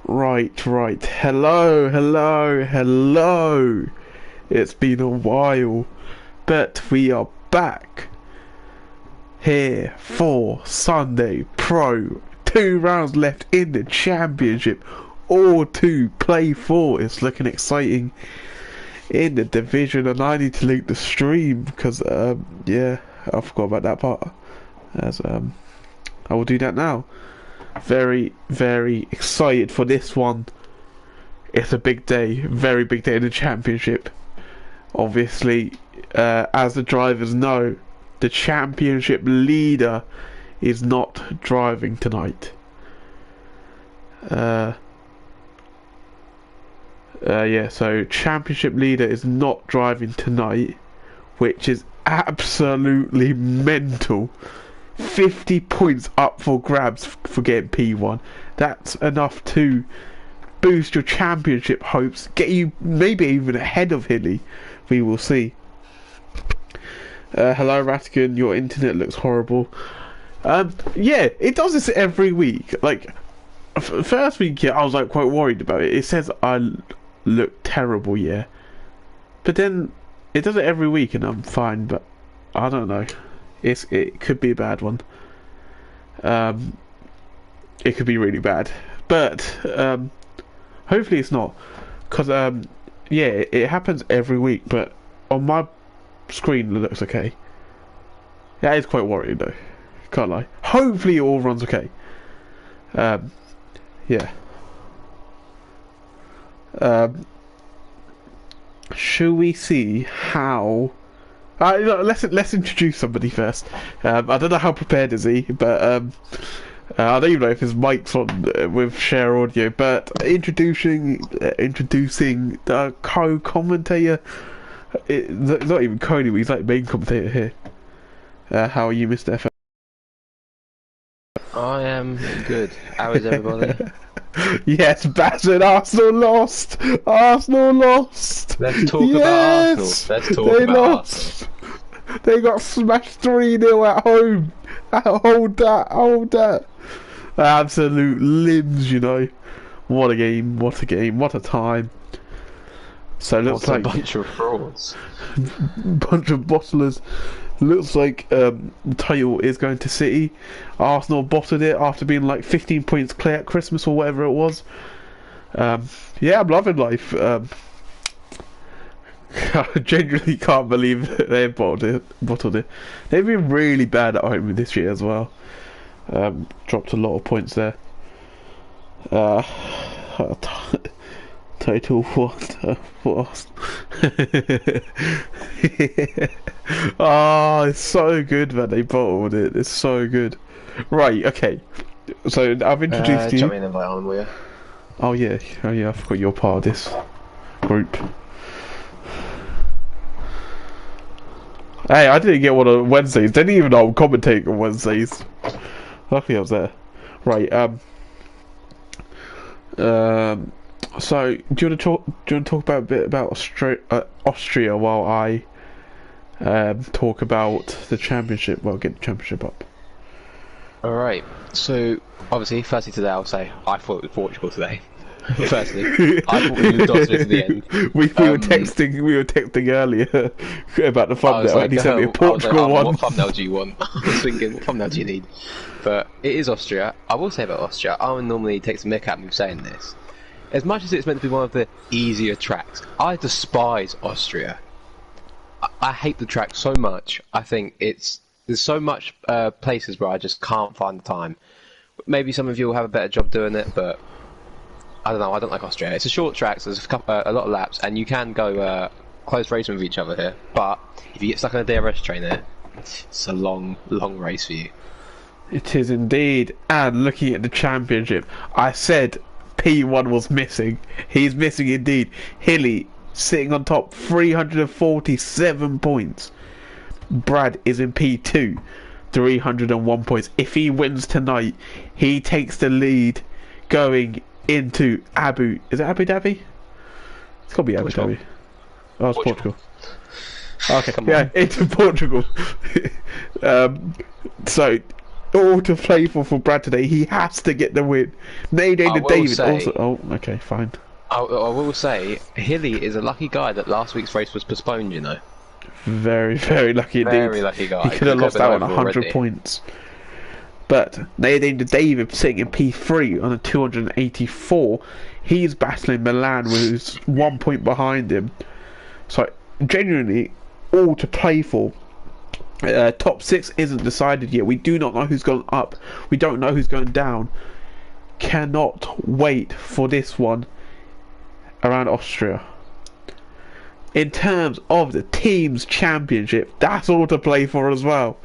Right. Hello. It's been a while, but we are back here for Sunday Pro. 2 rounds left in the championship, all to play for. It's looking exciting in the division, and I need to link the stream because, yeah, I forgot about that part. As I will do that now. Very excited for this one. It's a big day, very big day in the championship. Obviously, as the drivers know, the championship leader is not driving tonight. Yeah, so championship leader is not driving tonight, which is absolutely mental. 50 points up for grabs for getting P1. That's enough to boost your championship hopes, get you maybe even ahead of Hilly. We will see. Hello Rattigan, your internet looks horrible. Yeah, it does this every week. Like, first week, yeah, I was like quite worried about it. It says I look terrible, yeah. But then it does it every week and I'm fine, but I don't know. It could be a bad one. It could be really bad, but hopefully it's not, because yeah, it happens every week. But on my screen it looks okay. That is quite worrying though. Can't lie. Hopefully it all runs okay. Yeah. Shall we see how? Let's introduce somebody first. I don't know how prepared is he, but I don't even know if his mic's on with share audio. But introducing the co-commentator. Not even co, he's like main commentator here. How are you, Mr. F? I am good. How is everybody? Yes, battered. Arsenal lost. Arsenal lost. Let's talk about Arsenal. Let's talk about Arsenal. They got smashed 3-0 at home. Hold that. Absolute limbs, you know. What a game, what a time. So it looks like a bunch of frauds. Bunch of bottlers. Looks like the title is going to City. Arsenal bottled it after being like 15 points clear at Christmas or whatever it was. Yeah, I'm loving life. I genuinely can't believe they bottled it. They've been really bad at home this year as well. Dropped a lot of points there. Total what? Oh, it's so good that they bottled it. It's so good. Right, okay. So I've introduced you. Jump in and invite on, will you? Oh yeah, I forgot you're part of this group. Hey, I didn't get one on Wednesdays. Didn't even know I'm commentating on Wednesdays. Luckily I was there. Right, so do you want to talk about a bit about Austria while I talk about the championship? Well, get the championship up. Alright, so obviously, firstly today I'll say I thought it was Portugal today. Firstly, I thought we moved Austria to the end. We were texting earlier about the thumbnail, and he sent me a Portugal one. What thumbnail do you want? I was thinking, what thumbnail do you need? But it is Austria. I will say about Austria, I would normally take some mick at me saying this. As much as it's meant to be one of the easier tracks, I despise Austria. I hate the track so much. I think there's so much places where I just can't find the time. Maybe some of you will have a better job doing it, but I don't know. I don't like Austria. It's a short track, so there's a lot of laps, and you can go close racing with each other here. But if you get stuck on a DRS train here, it's a long race for you. It is indeed. And looking at the championship, I said P1 was missing. He's missing indeed. Hilly sitting on top, 347 points. Brad is in P2, 301 points. If he wins tonight, he takes the lead going into Is it Abu Dhabi? It's got to be Abu Dhabi. Oh, it's Portugal. Okay, yeah, into Portugal. So all to play for Brad today. He has to get the win. Nadine and David say, also. Oh, okay, fine. I will say, Hilly is a lucky guy that last week's race was postponed, you know. Very, very lucky indeed. Very lucky guy. He could have lost out on 100 points. But Nadine and David sitting in P3 on a 284. He's battling Milan, who's 1 point behind him. So, genuinely, all to play for. Top 6 isn't decided yet. We do not know who's going up. We don't know who's going down. Cannot wait for this one around Austria. In terms of the teams championship, that's all to play for as well.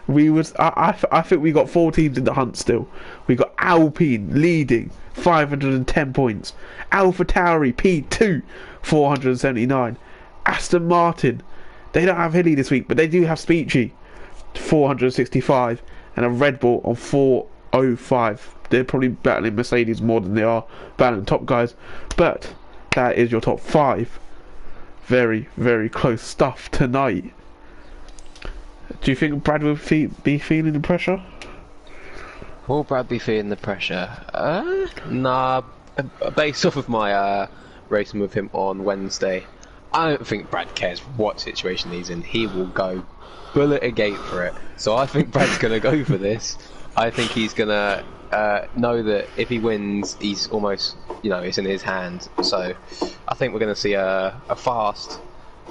I think we got 4 teams in the hunt still. We got Alpine leading 510 points. AlphaTauri P2 479. Aston Martin, they don't have Hilly this week, but they do have Speechy 465, and a Red Bull on 405. They're probably battling Mercedes more than they are battling top guys, but that is your top 5. Very, very close stuff tonight. Do you think Brad will be feeling the pressure? Will Brad be feeling the pressure? Nah. Based off of my racing with him on Wednesday, I don't think Brad cares what situation he's in. He will go bullet a gate for it. So I think Brad's going to go for this. I think he's going to know that if he wins, he's almost, it's in his hands. So I think we're going to see a fast,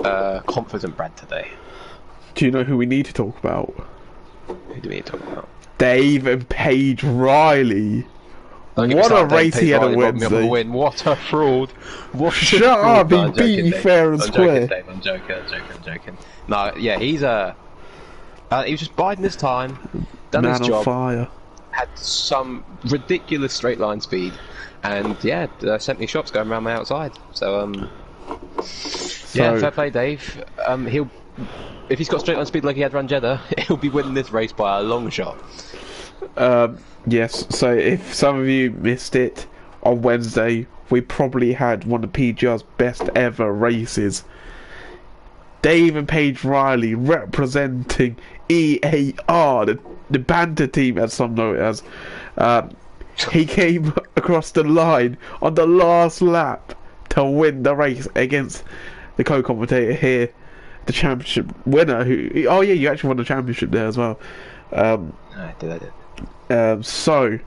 confident Brad today. Do you know who we need to talk about? Who do we need to talk about? Dave and Paige Riley. What a race he had on Wednesday. What a fraud. Shut up, he beat you fair and square. I'm joking. No, yeah, he was just biding his time, done his job. Fire. Had some ridiculous straight line speed, and yeah, sent me shots going around my outside. So, yeah, fair play, Dave. If he's got straight line speed like he had around Jeddah, he'll be winning this race by a long shot. Yes, so if some of you missed it, on Wednesday we probably had one of PGR's best ever races. Dave and Paige Riley representing EAR, the banter team as some know it as. He came across the line on the last lap to win the race against the co-commentator here, the championship winner, oh yeah, you actually won the championship there as well. I did. So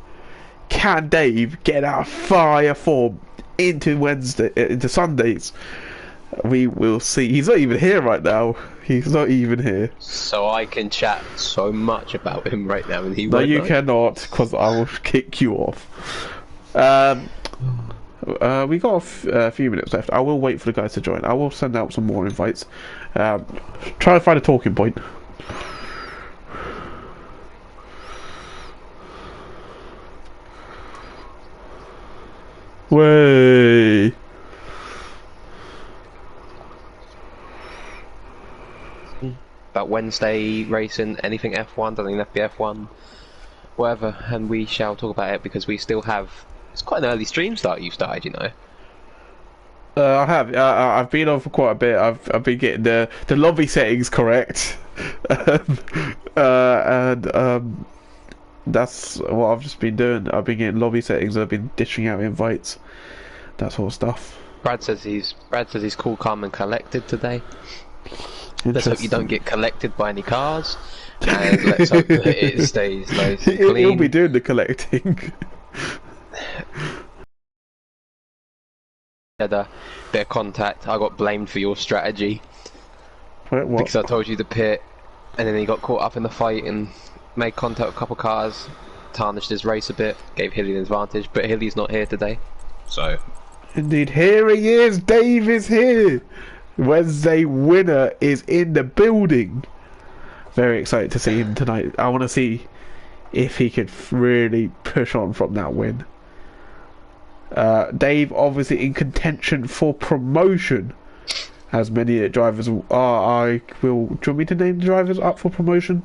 can Dave get out of fire form into Sundays? We will see. He's not even here right now. He's not even here. So I can chat so much about him right now, and he no, won't you know. Cannot, because I will kick you off. We got a few minutes left. I will wait for the guys to join. I will send out some more invites. Try to find a talking point. Way. About Wednesday racing, anything F1, doesn't even have to be F1, whatever, and we shall talk about it because we still have. It's quite an early stream start you started, you know. I have. I've been on for quite a bit. I've been getting the lobby settings correct, and that's what I've just been doing. I've been getting lobby settings. I've been dishing out invites, that sort of stuff. Brad says he's cool, calm, and collected today. Let's hope you don't get collected by any cars, and let's hope that it stays nice and clean. He'll be doing the collecting. Had a bit of contact. I got blamed for your strategy. What? Because I told you to pit, and then he got caught up in the fight and made contact with a couple cars, tarnished his race a bit, gave Hilly an advantage, but Hilly's not here today. So indeed, here he is. Dave is here. Wednesday winner is in the building. Very excited to see him tonight. I want to see if he could really push on from that win. Dave obviously in contention for promotion, as many drivers are. Do you want me to name the drivers up for promotion?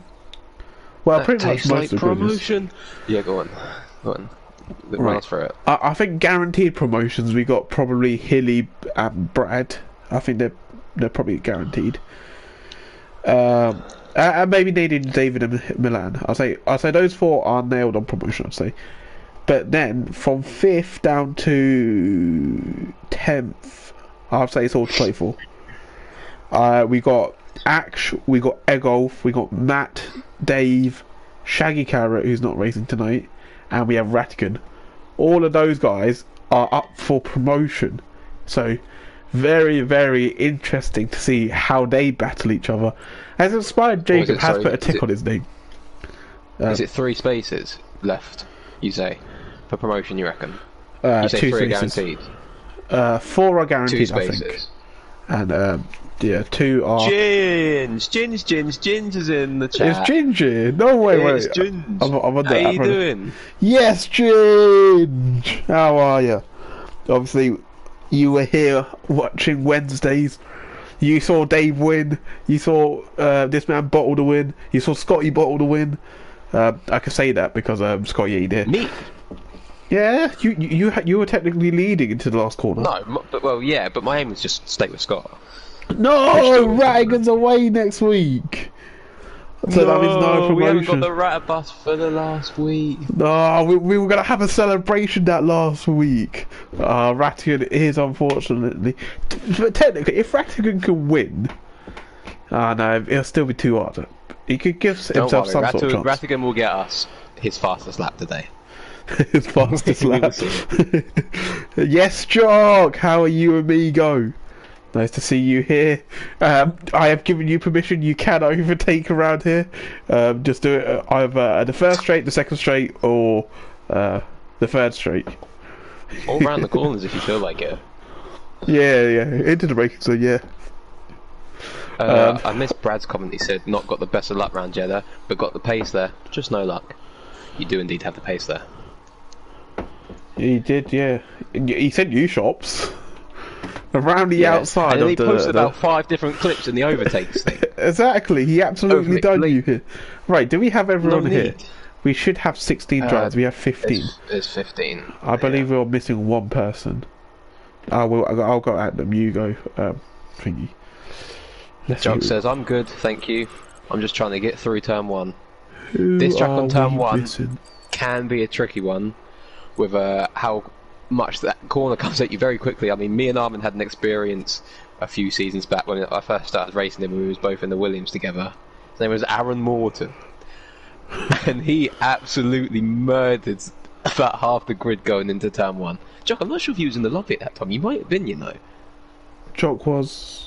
Well, that pretty much most like of the promotion. Yeah, go on. Right for it. I think guaranteed promotions. We got probably Hilly and Brad. I think they're probably guaranteed. And maybe needing David and Milan. I'll say those four are nailed on promotion. I'd say, but then from 5th down to 10th, I'd say it's all to play for. We got Ash, we got Egolf, we got Matt, Dave, Shaggy Carrot, who's not racing tonight, and we have Rattigan. All of those guys are up for promotion, so very, very interesting to see how they battle each other. As inspired, Jacob has put a tick on his name. Is it 3 spaces left, you say, for promotion, you reckon? You say 2 3 are spaces. guaranteed? 4 are guaranteed, 2 I think. spaces. And, yeah, 2 are... Gins is in the chat. It's Ginger! No, wait. It's Gins. I'm on How you doing? Yes, Ginge! How are you? Obviously, you were here watching Wednesdays. You saw Dave win. You saw this man bottle the win. You saw Scotty bottle the win. I can say that because Scotty ain't here. Me? Yeah, you were technically leading into the last corner. No, but my aim was just stay with Scott. No, Rattigan's away next week. So that means no promotion. We haven't got the rat bus for the last week. No, we were going to have a celebration that last week. Rattigan is unfortunately. But technically, if Rattigan can win, no, it'll still be too hard. He could give himself some sort of chance. Rattigan will get us his fastest lap today. His fastest lap. Yes, Jock, how are you, amigo? Nice to see you here. I have given you permission. You can overtake around here. Just do it either the first straight, the second straight, or the third straight. All round the corners if you feel like it. Yeah, into the braking zone, yeah. I missed Brad's comment. He said, not got the best of luck round Jeddah, but got the pace there. Just no luck. You do indeed have the pace there. He did, yeah. He sent you shops. Around the outside and then of he posted about 5 different clips in the overtakes thing. Exactly, he absolutely done you here. Right, do we have everyone here? Need. We should have 16 drivers, we have 15. There's 15. I believe we're missing 1 person. I'll go at them, you go, thingy. Jug says, I'm good, thank you. I'm just trying to get through turn 1. This track on turn 1 can be a tricky one with how much that corner comes at you very quickly. I mean, me and Armin had an experience a few seasons back when I first started racing him. We was both in the Williams together. His name was Aaron Morton, and he absolutely murdered about half the grid going into turn 1. Jock, I'm not sure if he was in the lobby at that time. You might have been, you know. Jock was.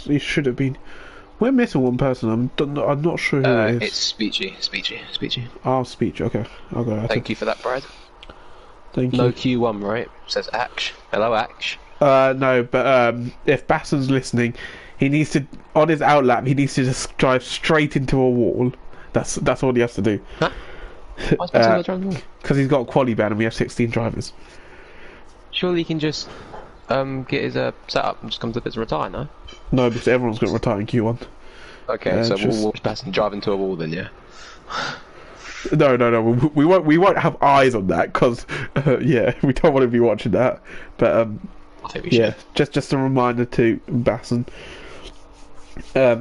He should have been. We're missing 1 person. I'm not sure who it is. It's Speechy. Oh, Speech. Okay, I'll go. Thank you for that, Brad. Thank you. No Q1, right? Says Ash. Hello, Ash. No, but if Basson's listening, he needs to, on his outlap, he needs to just drive straight into a wall. That's all he has to do. Huh? Why is Basson driving the wall? Because he's got a quali ban and we have 16 drivers. Surely he can just get his setup and just come to the pits and retire, no? No, because everyone's going to retire in Q1. Okay, so we'll watch Basson drive into a wall then, yeah? No. We won't have eyes on that because, yeah, we don't want to be watching that. But I think we should. just a reminder to Basson.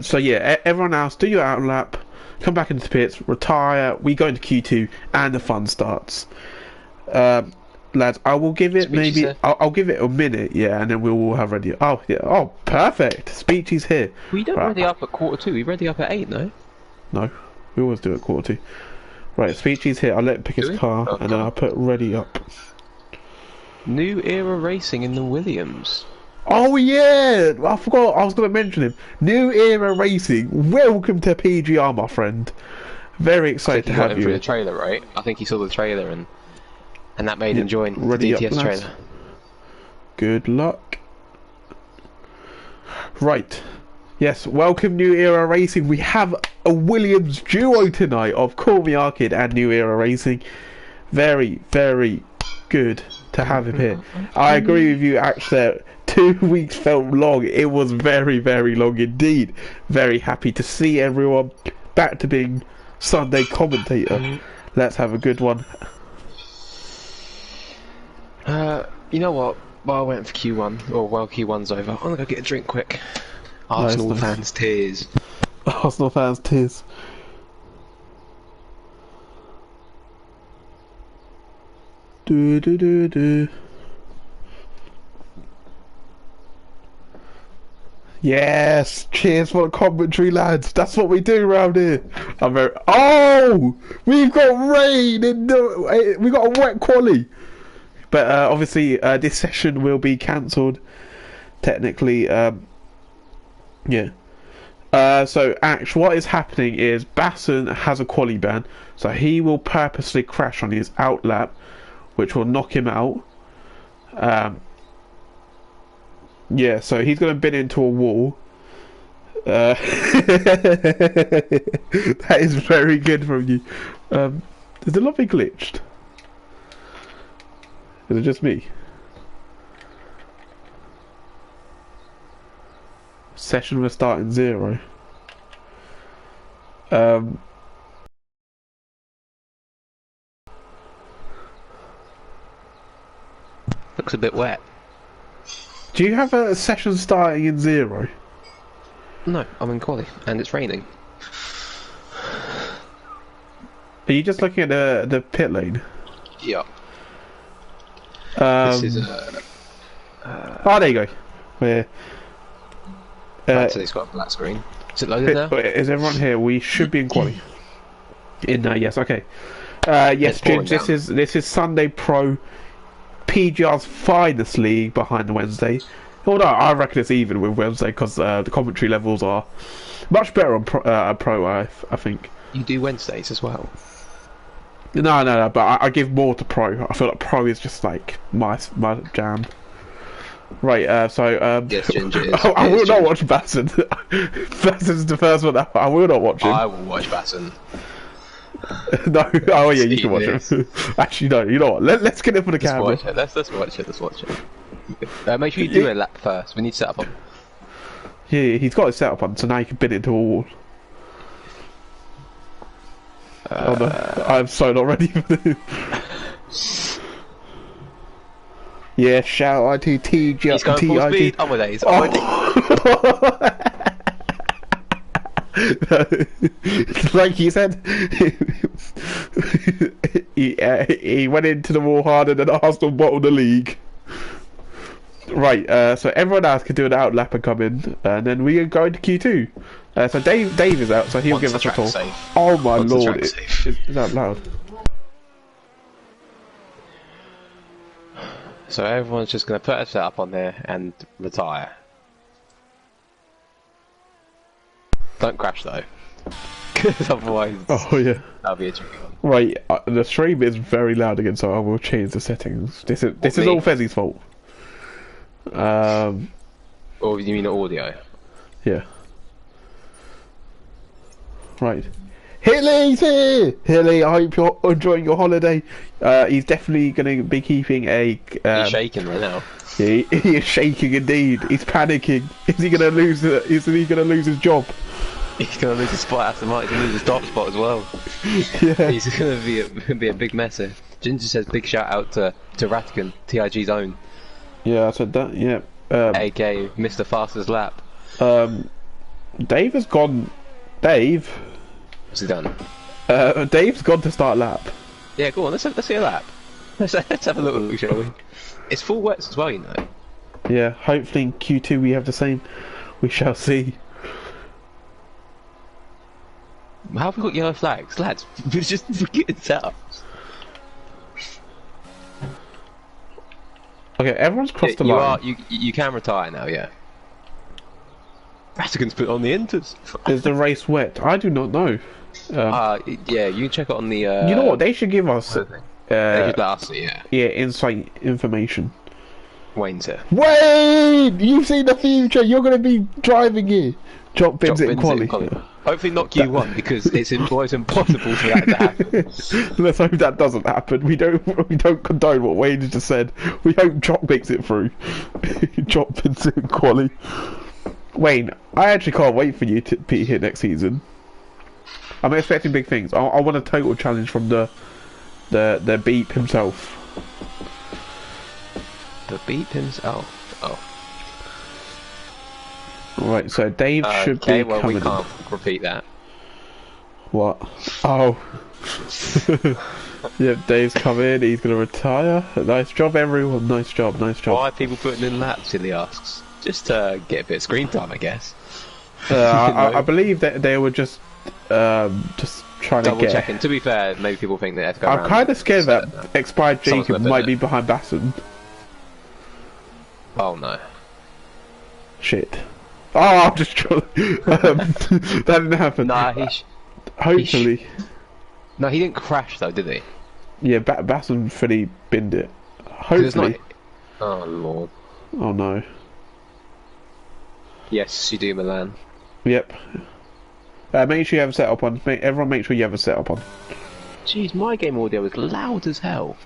So yeah, everyone else, do your outlap, come back into the pits, retire. We go into Q2, and the fun starts. Lads, I will give it I'll give it a minute, yeah, and then we'll all have ready. Oh yeah, oh perfect. Speechy's here. We don't ready up at 2:15. We ready up at 8, no? No, we always do it 2:15. Right, Speechy's here. I'll let him pick his car, and then I'll put ready up. New era racing in the Williams. Oh yeah, I forgot. I was going to mention him. New era racing. Welcome to PGR, my friend. Very excited to have you. For the trailer, right? I think he saw the trailer and that made him join the DTS trailer. Good luck. Right. Yes, welcome New Era Racing. We have a Williams duo tonight of Call Me Arcade and New Era Racing. Very, very good to have him here. I agree with you, actually. 2 weeks felt long. It was very, very long indeed. Very happy to see everyone back to being Sunday commentator. Let's have a good one. You know what? While I went for Q1, or while Q1's over, I'm gonna go get a drink quick. Arsenal fans' tears. Arsenal fans' tears. Do do do do. Yes, cheers for the commentary, lads. That's what we do around here. I'm very. Oh, we've got rain in the. We got a wet quali. But obviously, this session will be cancelled. Technically, yeah. So, Ash, what is happening is Basson has a quali ban, so he will purposely crash on his outlap, which will knock him out. Yeah, so he's going to bin into a wall. That is very good from you. Is the lobby glitched? Is it just me? Session will start in 0. Looks a bit wet. Do you have a session starting in 0? No, I'm in quali, and it's raining. Are you just looking at the pit lane? Yeah. This is oh, there you go. Where? Actually, it's got a black screen. Is it loaded now? Is everyone here? We should be in quali. In yes, okay. Yes, Jim, this is Sunday Pro, PGR's finest league behind the Wednesday. Although I reckon it's even with Wednesday because the commentary levels are much better on Pro. I think. You do Wednesdays as well. No, but I give more to Pro. I feel like Pro is just like my jam. Right, so yes, Ginger is. I will not watch Basson. Basson's the first one. I will not watch him. I will watch Basson. No, oh yeah, you can watch him. Actually, no, you know what? Let's get it for the camera. Watch it. Let's watch it. Let's watch it. Make sure you do a lap first. We need to set up on. Yeah, he's got his setup on, so now you can bin it into a wall. Oh no, I'm so not ready for this. Yeah, shout out to TG. He's going full speed. On with it. He's on like you said, he went into the wall harder than Arsenal bottled the league. Right, so everyone else can do an outlap and come in, and then we go into Q2. So Dave is out, so he'll give us a call. Oh my lord, is that loud? So everyone's just going to put a setup on there and retire. Don't crash though, because otherwise, oh yeah, that'll be a tricky one. Right, the stream is very loud again, so I will change the settings. This is all Fezzy's fault. Or you mean audio? Yeah. Right. Hilly's here! Hilly, I hope you're enjoying your holiday. He's definitely going to be keeping a... he's shaking right now. He is shaking indeed. He's panicking. Is he going to lose? Is he going to lose his job? He's going to lose his spot after Mike. He's going to lose his top spot as well. Yeah. He's going to be a big mess here. Ginger says big shout out to Ratigan, TIG's own. Yeah, I said that. Yeah. AK Mr. Fastest Lap. Dave has gone. Dave. What's he done? Dave's gone to start lap. Yeah, go on. Let's see a lap. Let's have a little look, shall we? It's full wets as well, you know. Yeah. Hopefully in Q2 we have the same. We shall see. How have we got yellow flags, lads? We're just forgetting setups. Okay, everyone's crossed the line. You can retire now, yeah. Ratigan's put on the enters. Is the race wet? I do not know. Yeah, you can check it on the. You know what? They should give us. They should let us see, yeah. Yeah, insight information. Wayne's here. Wayne, you've seen the future. You're going to be driving here. Drop bins in quali. Hopefully not Q1 because it's almost impossible for that to happen. Let's hope that doesn't happen. We don't condone what Wayne just said. We hope Jock makes it through. Drop bins in quali. Wayne, I actually can't wait for you to be here next season. I'm expecting big things. I want a total challenge from the Beep himself. The Beep himself? Oh. Right, so Dave should be okay, well, coming we can't repeat that. What? Oh. Yep, Dave's come in, he's going to retire. Nice job, everyone. Nice job, nice job. Why are people putting in laps, Silly asks? Just to get a bit of screen time, I guess. I believe that they were just trying to Double get... checking. To be fair, maybe people think they have to go I'm kind of scared that expired Someone's Jacob gonna might put be it. behind Basson. Oh no. Shit. Oh, I'm just trying. That didn't happen. Nah, Hopefully. No, he didn't crash though, did he? Yeah, Basson fully binned it. 'Cause it's Hopefully. Oh lord. Oh no. Yes, you do, Milan. Yep. Make sure you have a setup on. Everyone make sure you have a setup on. Jeez, my game audio is loud as hell.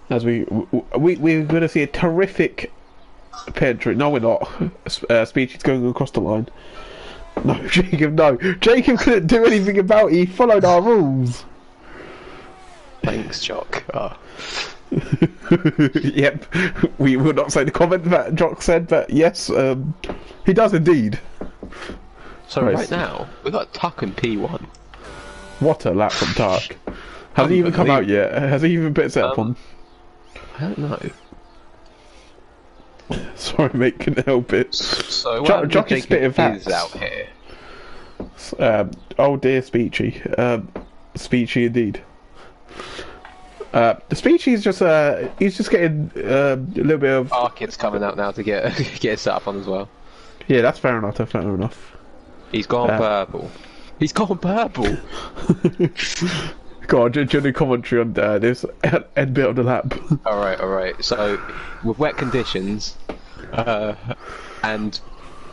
As we're going to see a terrific penetrate. No, we're not. Speech is going across the line. No, Jacob, no. Jacob couldn't do anything about it. He followed our rules. Thanks, Jock. Oh. Yep. We will not say the comment that Jock said, but yes, he does indeed. So right now, we've got Tuck and P1. What a lap from Tuck. Has he even come out yet? Has he even put a setup on? I don't know. Sorry, mate, couldn't help it. So Jock is spitting facts. is out here. Oh dear, Speechy. Speechy indeed. The Speechy is just he's just getting a little bit of. Our kid's coming out now to get his setup on as well. Yeah, that's fair enough. That's fair enough. He's gone purple. He's gone purple. Go on, do the commentary on this end bit of the lap. Alright. So, with wet conditions, and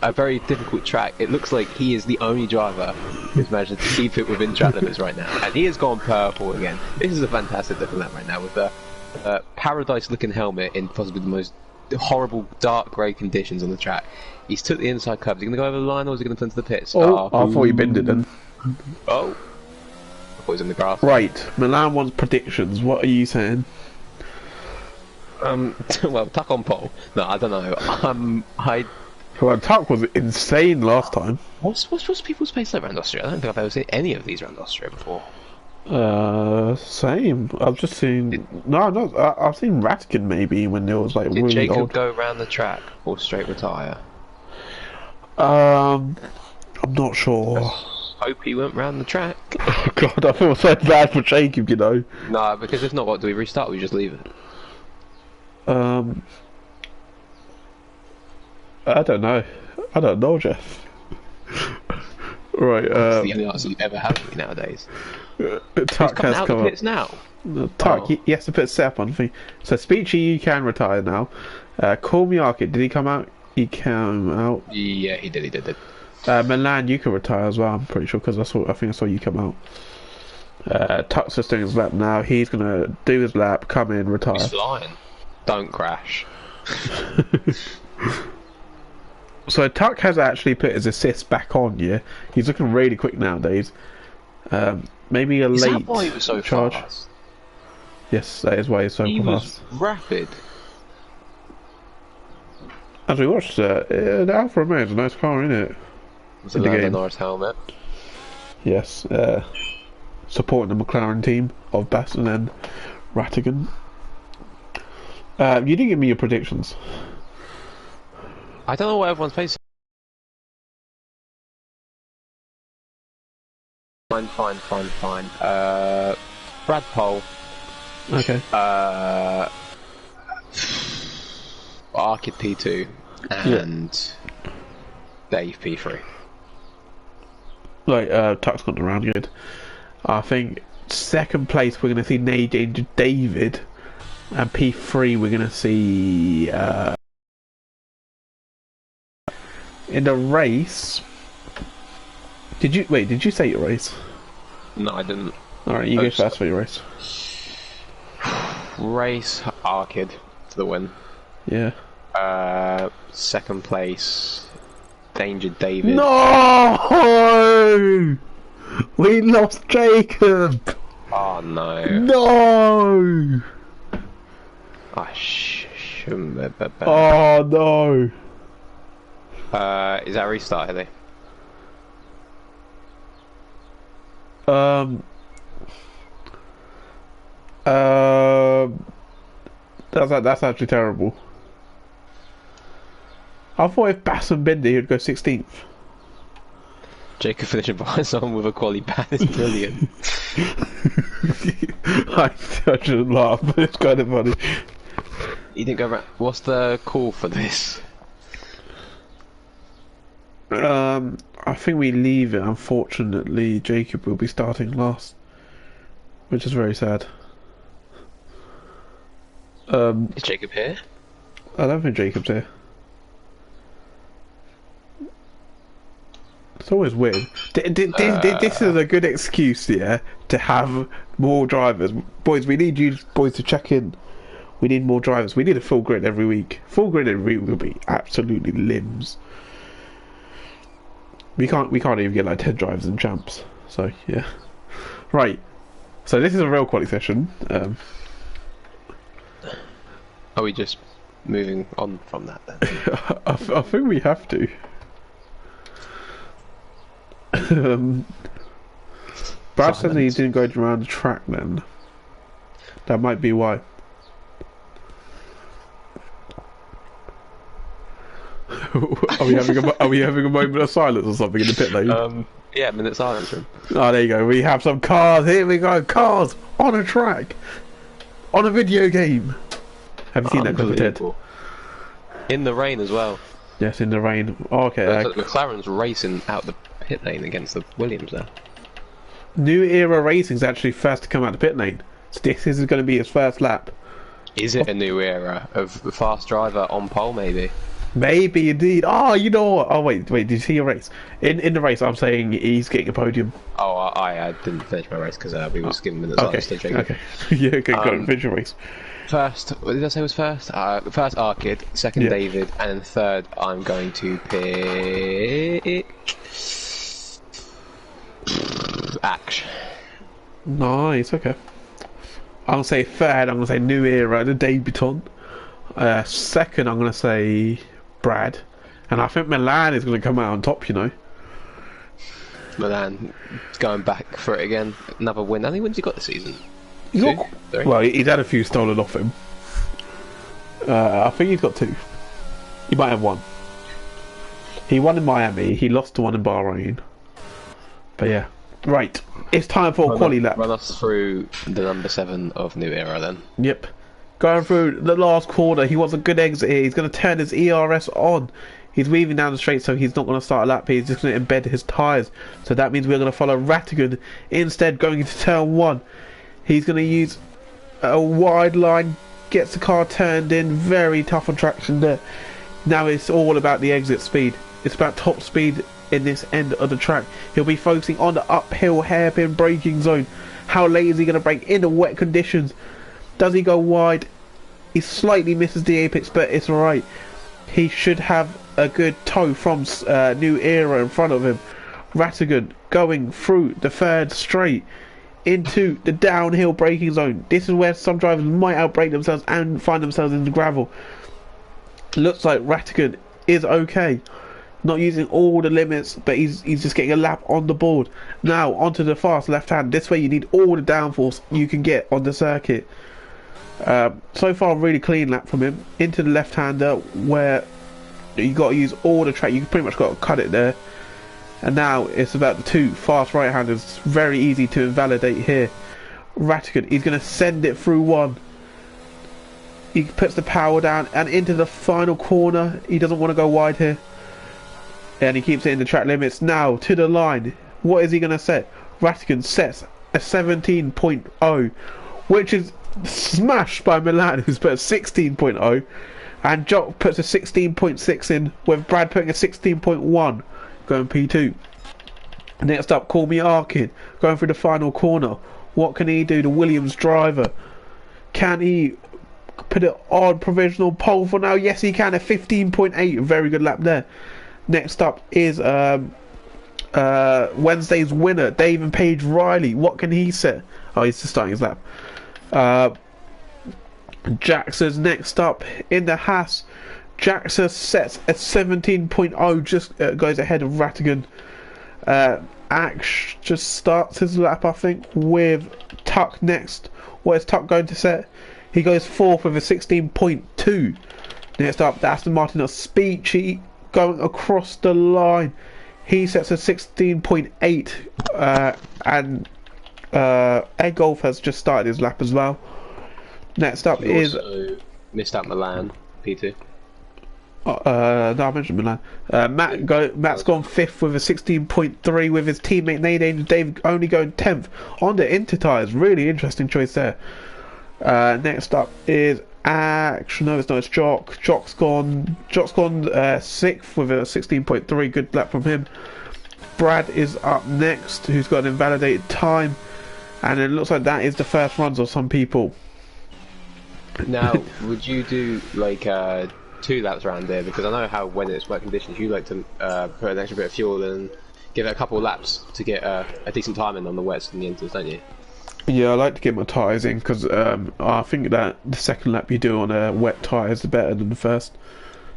a very difficult track, it looks like he is the only driver who's managed to keep it within track limits right now. And he has gone purple again. This is a fantastic looking lap right now with a paradise looking helmet in possibly the most horrible dark grey conditions on the track. He's took the inside curve. Is he going to go over the line or is he going to turn to the pits? Oh, I thought you binned it then. Oh. I thought he was in the grass. Right, Milan wants predictions. What are you saying? Well, Tuck on pole. No, I don't know. Well, Tuck was insane last time. What's people's pace like around Austria? I don't think I've ever seen any of these around Austria before. Same. I've just seen. I've seen Ratkin maybe when there was like Did really Jacob old. go around the track or straight retire? I'm not sure. Hope he went round the track. Oh God, I feel so bad for Jacob, you know. No, because if not, what do we restart? We just leave it. I don't know. Jeff. Right. That's the only answer you've ever had for me nowadays. Tuck has out come the up. pits now. Tuck, Oh. he has to put a setup on thing. So Speechy, you can retire now. Call me Arcade. Did he come out? He came out. Yeah, he did. Milan, you can retire as well. I'm pretty sure because I think I saw you come out. Tuck's just doing his lap now. He's gonna do his lap, come in, retire. He's flying. Don't crash. So Tuck has actually put his assist back on. Yeah, he's looking really quick nowadays. Maybe a Is late that why he was so charge. fast? Yes, that is why he's so He fast. was rapid. As we watched, the Alfa Romeo is a nice car, isn't it? With In the the Lando game. Norris helmet. Yes, supporting the McLaren team of Baston and Rattigan. You didn't give me your predictions. I don't know what everyone's facing. Fine. Brad Pole. Okay. Arcade P2 and Dave P3. Like, Tuck's got around good. I think second place we're going to see Danger David, and P3 we're going to see in the race. Did you say your race? No, I didn't. Alright, you go first for your race. Race Arcade to the win. Yeah. Second place Danger David. No! We lost Jacob! Oh no. No! Oh no! Is that a restart, Hilly? Um. Um. That's actually terrible. I thought if Bass and Bender he'd go 16th. Jacob finishing behind someone with a quality ban is brilliant. I shouldn't laugh, but it's kind of funny. You didn't go around. What's the call for this? I think we leave it. Unfortunately, Jacob will be starting last, which is very sad. Is Jacob here? I don't think Jacob's here. It's always weird. This is a good excuse, yeah, to have more drivers. Boys, we need you boys to check in. We need more drivers. We need a full grid every week. Full grid every week will be absolutely limbs. We can't even get like 10 drivers and champs. So yeah, right. So this is a real quality session. Are we just moving on from that then? I think we have to. Brad said he didn't go around the track then. That might be why. Are we having a moment of silence or something in the pit lane? Yeah, minute silence room. Oh, there you go. We have some cars. Here we go. Cars on a track, on a video game. Have you seen that, Ted? In the rain as well. Yes, in the rain. Oh, okay. McLaren's racing out the pit lane against the Williams there. New Era Racing's actually first to come out the pit lane. So this is going to be his first lap. Is it a new era of the fast driver on pole, maybe? Maybe indeed. Oh, you know what? Oh, wait. Did you see your race? In the race, I'm saying he's getting a podium. Oh, I didn't finish my race because we were skimming minutes. Okay. Yeah, okay, go on, finish your race. First, what did I say was first? First Arkid, second David, and then third I'm going to pick Ash. Nice, okay. I'm going to say third, I'm going to say New Era, the debutant. Second, I'm going to say Brad. And I think Milan is going to come out on top, you know. Milan going back for it again. Another win. How many wins he got this season? Well, he's had a few stolen off him. I think he's got 2. He might have 1. He won in Miami. He lost to one in Bahrain. But yeah. Right. It's time for a quali lap. Run us through the number 7 of New Era then. Yep. Going through the last corner. He wants a good exit here. He's going to turn his ERS on. He's weaving down the straight, so he's not going to start a lap here. He's just going to embed his tyres. So that means we're going to follow Rattigan instead, going into turn 1. He's going to use a wide line, gets the car turned in, very tough on traction there. Now it's all about the exit speed. It's about top speed in this end of the track. He'll be focusing on the uphill hairpin braking zone. How late is he going to brake in the wet conditions? Does he go wide? He slightly misses the apex, but it's alright. He should have a good toe from New Era in front of him. Rattigan going through the third straight into the downhill braking zone. This is where some drivers might outbrake themselves and find themselves in the gravel. Looks like Rattigan is okay, not using all the limits, but he's just getting a lap on the board. Now onto the fast left hand. This way you need all the downforce you can get on the circuit. So far really clean lap from him. Into the left hander where you got to use all the track. You pretty much got to cut it there. And now it's about the 2 fast right-handers. Very easy to invalidate here. Rattigan, he's going to send it through 1. He puts the power down and into the final corner. He doesn't want to go wide here. And he keeps it in the track limits. Now to the line. What is he going to set? Rattigan sets a 17.0, which is smashed by Milan, who's put a 16.0. And Jock puts a 16.6 in, with Brad putting a 16.1. Going P2. Next up, Call Me Arkid, going through the final corner. What can he do? The Williams driver. Can he put it on provisional pole for now? Yes, he can. A 15.8. Very good lap there. Next up is Wednesday's winner, Dave and Paige Riley. What can he set? Oh, he's just starting his lap. Jackson's next up in the Haas, Jaxa sets a 17.0, just goes ahead of Rattigan. Axe just starts his lap, I think, with Tuck next. What is Tuck going to set? He goes fourth with a 16.2. Next up, Aston Martin of Speechy going across the line. He sets a 16.8, and Egg Golf has just started his lap as well. Next up is missed out Milan, P2. No, I mentioned Milan. Matt's gone fifth with a 16.3, with his teammate Nadine David only going 10th on the Inter tyres. Really interesting choice there. Next up is Action. No, it's not. It's Jock. Jock's gone sixth with a 16.3. Good lap from him. Brad is up next, who's got an invalidated time, and it looks like that is the first runs of some people. Now, would you do like 2 laps around there? Because I know how when it's wet conditions, you like to put an extra bit of fuel and give it a couple of laps to get a decent time in on the wets and the inters, don't you? Yeah, I like to get my tyres in because I think that the second lap you do on a wet tyre is better than the first.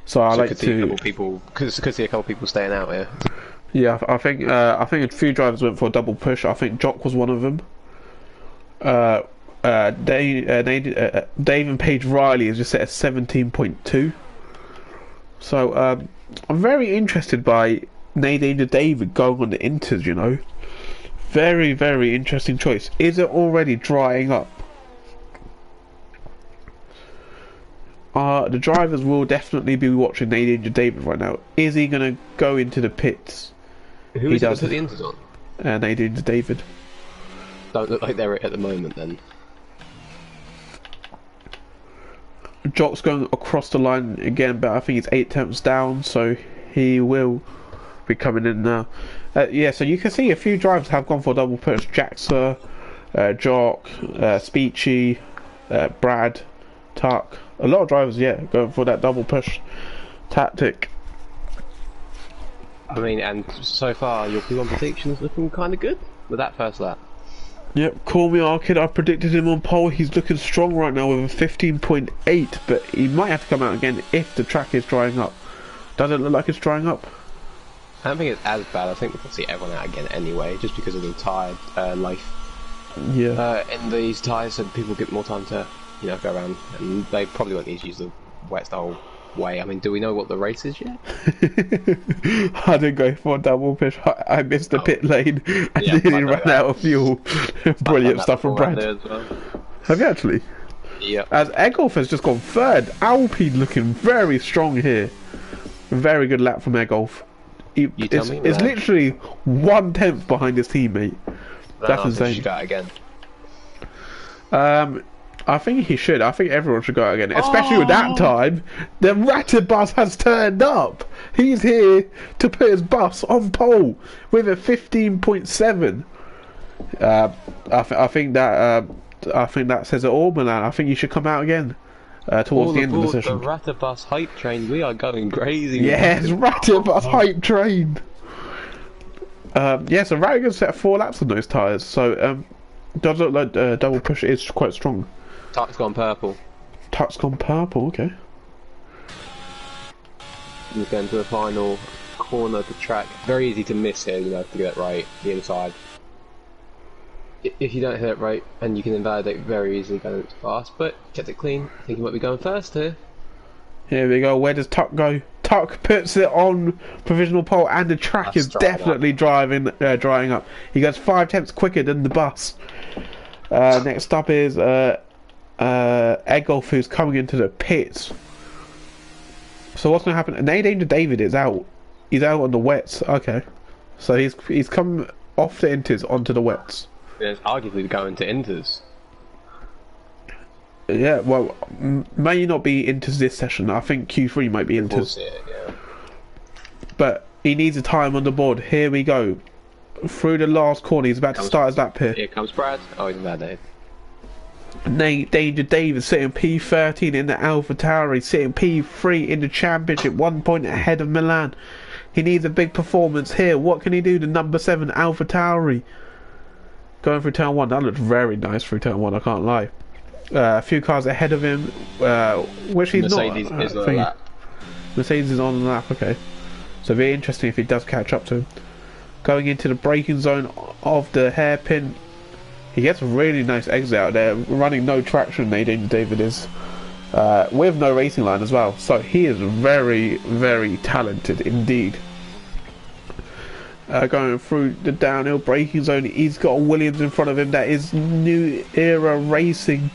So I like to see a couple people staying out here. Yeah, I think a few drivers went for a double push. I think Jock was one of them. Dave and Paige Riley has just set a 17.2. So I'm very interested by Nadine and David going on the Inters, you know. Very, very interesting choice. Is it already drying up? The drivers will definitely be watching Nadine and David right now. Is he going to go into the pits? Who is he going to put the Inters on? Nadine and David. Don't look like they're at the moment then. Jock's going across the line again, but I think he's 8 tenths down, so he will be coming in now. Yeah, so you can see a few drivers have gone for a double push. Jaxa, Jock, Speechy, Brad, Tuck. A lot of drivers, yeah, going for that double push tactic. I mean, and so far your P1 prediction is looking kind of good with that first lap. Yep, call me Arkid. I predicted him on pole. He's looking strong right now with a 15.8, but he might have to come out again if the track is drying up. Does it look like it's drying up? I don't think it's as bad. I think we'll see everyone out again anyway, just because of the tyre life. Yeah. In these tyres, so people get more time to, you know, go around, and they probably won't need to use the wets the whole way. I mean, do we know what the race is yet? I didn't go for a double push. I missed the pit lane and nearly ran out of fuel. Brilliant stuff from Brad. Well. Have you actually? Yeah. As Egolf has just gone third. Alpine looking very strong here. Very good lap from Egolf. It's literally 1/10 behind his teammate. That's insane. Should go out again. I think he should. I think everyone should go out again, especially with that time. The Ratter bus has turned up. He's here to put his bus on pole with a 15.7. I think that says it all, Milan. I think you should come out again towards the end of the session. The Ratter bus hype train. We are going crazy. Yes, Ratter bus hype train. Yeah, so Rattigan set 4 laps on those tyres. So does look like double push is quite strong. Tuck's gone purple. Tuck's gone purple, okay. We're going to the final corner of the track. Very easy to miss here, you know, to get it right, the inside. If you don't hit it right, and you can invalidate very easily going fast, but kept it clean. I think he might be going first here. Here we go. Where does Tuck go? Tuck puts it on provisional pole, and the track is definitely drying up. He goes 5 tenths quicker than the bus. Next up is Egolf, who's coming into the pits. So what's going to happen? Nadine David is out. He's out on the wets. Okay, so he's come off the inters onto the wets. It's arguably going to inters. Yeah, well, may not be inters this session. I think Q3 might be inters. We'll see it, yeah. But he needs a time on the board. Here we go. Through the last corner, he's about to start his lap here. Here comes Brad. Oh, he's bad, Dave. Danger David sitting P13 in the Alpha Tauri, sitting P3 in the championship, 1 point ahead of Milan. He needs a big performance here. What can he do? The number 7 Alpha Tauri going through turn 1. That looked very nice through turn 1, I can't lie. A few cars ahead of him, which he's Mercedes not. Is like that. Mercedes is on the lap, okay. So it'll be interesting if he does catch up to him. Going into the braking zone of the hairpin. He gets a really nice exit out there, running no traction, Nadine David is. With no racing line as well. So he is very, very talented indeed. Going through the downhill braking zone, he's got a Williams in front of him. That is New Era Racing,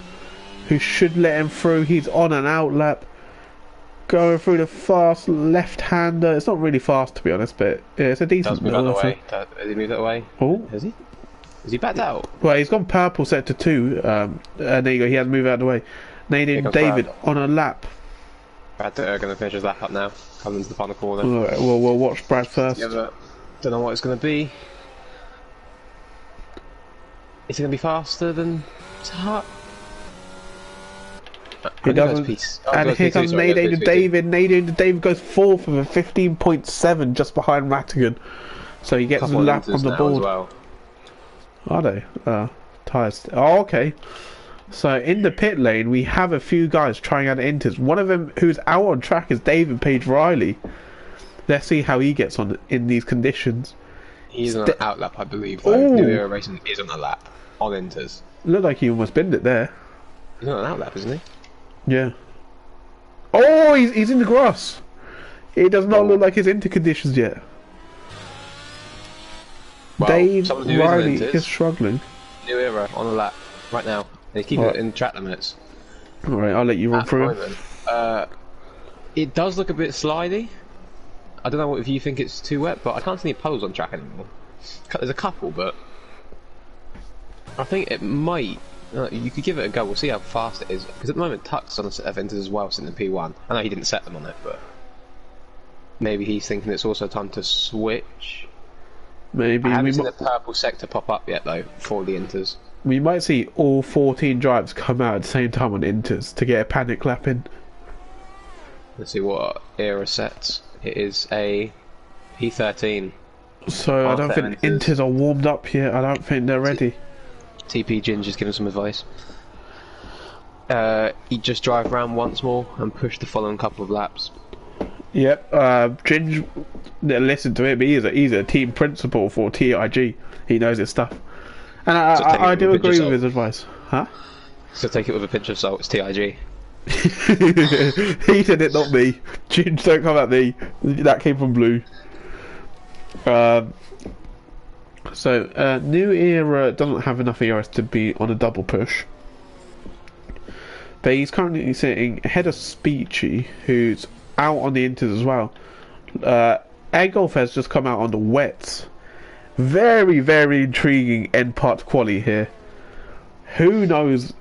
who should let him through. He's on an outlap. Going through the fast left-hander. It's not really fast, to be honest, but it's a decent. Does move that way. Has he moved that way? Oh, has he? Is he backed out? Well, he's gone purple sector 2. There you go. He has moved out of the way. Nadine David Brad on a lap. Brad going to finish his lap up now. Coming into the final corner. Alright, well, we'll watch Brad first. Don't know what it's going to be. Is it going to be faster than Tart? He doesn't. And here comes Nadine David. Nadine David goes 4th with a 15.7 just behind Rattigan. So he gets a lap on the board. Well. Are they? Tyres. Oh, okay. So in the pit lane, we have a few guys trying out inters. One of them who's out on track is David Page Riley. Let's see how he gets on in these conditions. He's on an outlap, I believe. New Era Racing is on a lap on inters. Looked like he almost binned it there. He's on an outlap, isn't he? Yeah. Oh, he's in the grass. It does not look like he's into conditions yet. Well, Dave Riley is struggling. New Era on the lap right now. They keep it in track limits. Alright, I'll let you run through. It does look a bit slidey. I don't know if you think it's too wet, but I can't see any puddles on track anymore. There's a couple, but I think it might. You could give it a go. We'll see how fast it is. Because at the moment, Tuck's on a set of inters as well, sitting in P1. I know he didn't set them on it, but maybe he's thinking it's also time to switch. Maybe. I haven't seen the purple sector pop up yet, though, for the inters. We might see all 14 drivers come out at the same time on inters to get a panic lap in. Let's see what era sets. It is a P13. So I don't think inters are warmed up yet. I don't think they're ready. TP Ginger's giving some advice. You just drive around once more and push the following couple of laps. Yep, Ginge, listen to him, he's a team principal for TIG. He knows his stuff. And I do agree with his advice. Huh? So take it with a pinch of salt, it's TIG. He said it, not me. Ginge, don't come at me. That came from Blue. So, New Era doesn't have enough ERS to be on a double push. But he's currently sitting ahead of Speechy, who's out on the inters as well. Egolf has just come out on the wets. Very, very intriguing end part quali here. Who knows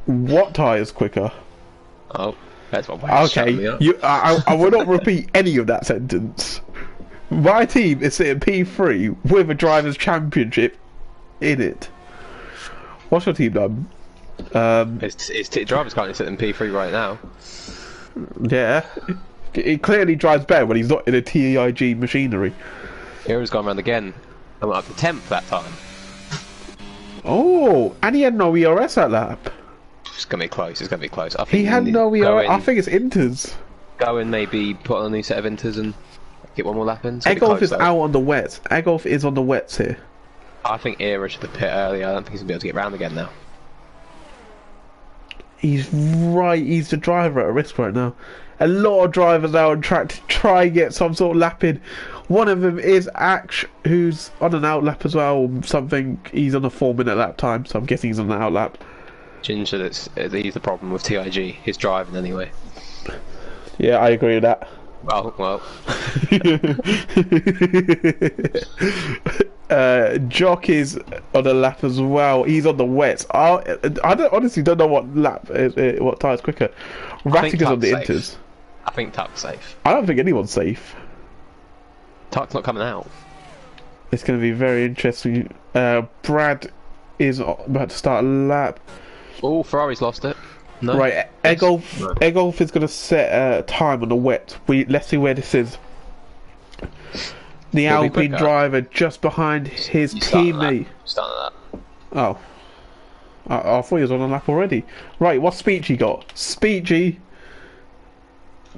what tyre is quicker? Oh, that's what okay, I will not repeat any of that sentence. My team is sitting P3 with a Drivers' Championship in it. What's your team done? His driver's currently sitting P3 right now. Yeah. He clearly drives better when he's not in a TIG machinery. Era's gone round again. I went up to 10th that time. Oh, and he had no ERS at lap. It's going to be close, it's going to be close. I think he had no ERS, I think it's inters. Go and maybe put on a new set of inters and get one more lap in. Egolf is out on the wets. Egolf is on the wets here. I think Era should have pit earlier. I don't think he's going to be able to get round again now. He's the driver at a risk right now. A lot of drivers out on track to try and get some sort of lap in. One of them is Ash, who's on an out lap as well, or something. He's on a 4-minute lap time, so I'm guessing he's on an out lap. Ginger, he's the problem with TIG. His driving anyway. Yeah, I agree with that. Well. Jock is on a lap as well. He's on the wets. I honestly don't know what lap, what tyre's quicker. Rattigan's on the inters. I think Tuck's safe. I don't think anyone's safe. Tuck's not coming out. It's going to be very interesting. Brad is about to start a lap. Oh, Ferrari's lost it. No. Right, Egolf is going to set a time on the wet. Let's see where this is. The Alpine driver just behind his teammate. Starting that. Oh. I thought he was on a lap already. Right, what's Speechy got? Speechy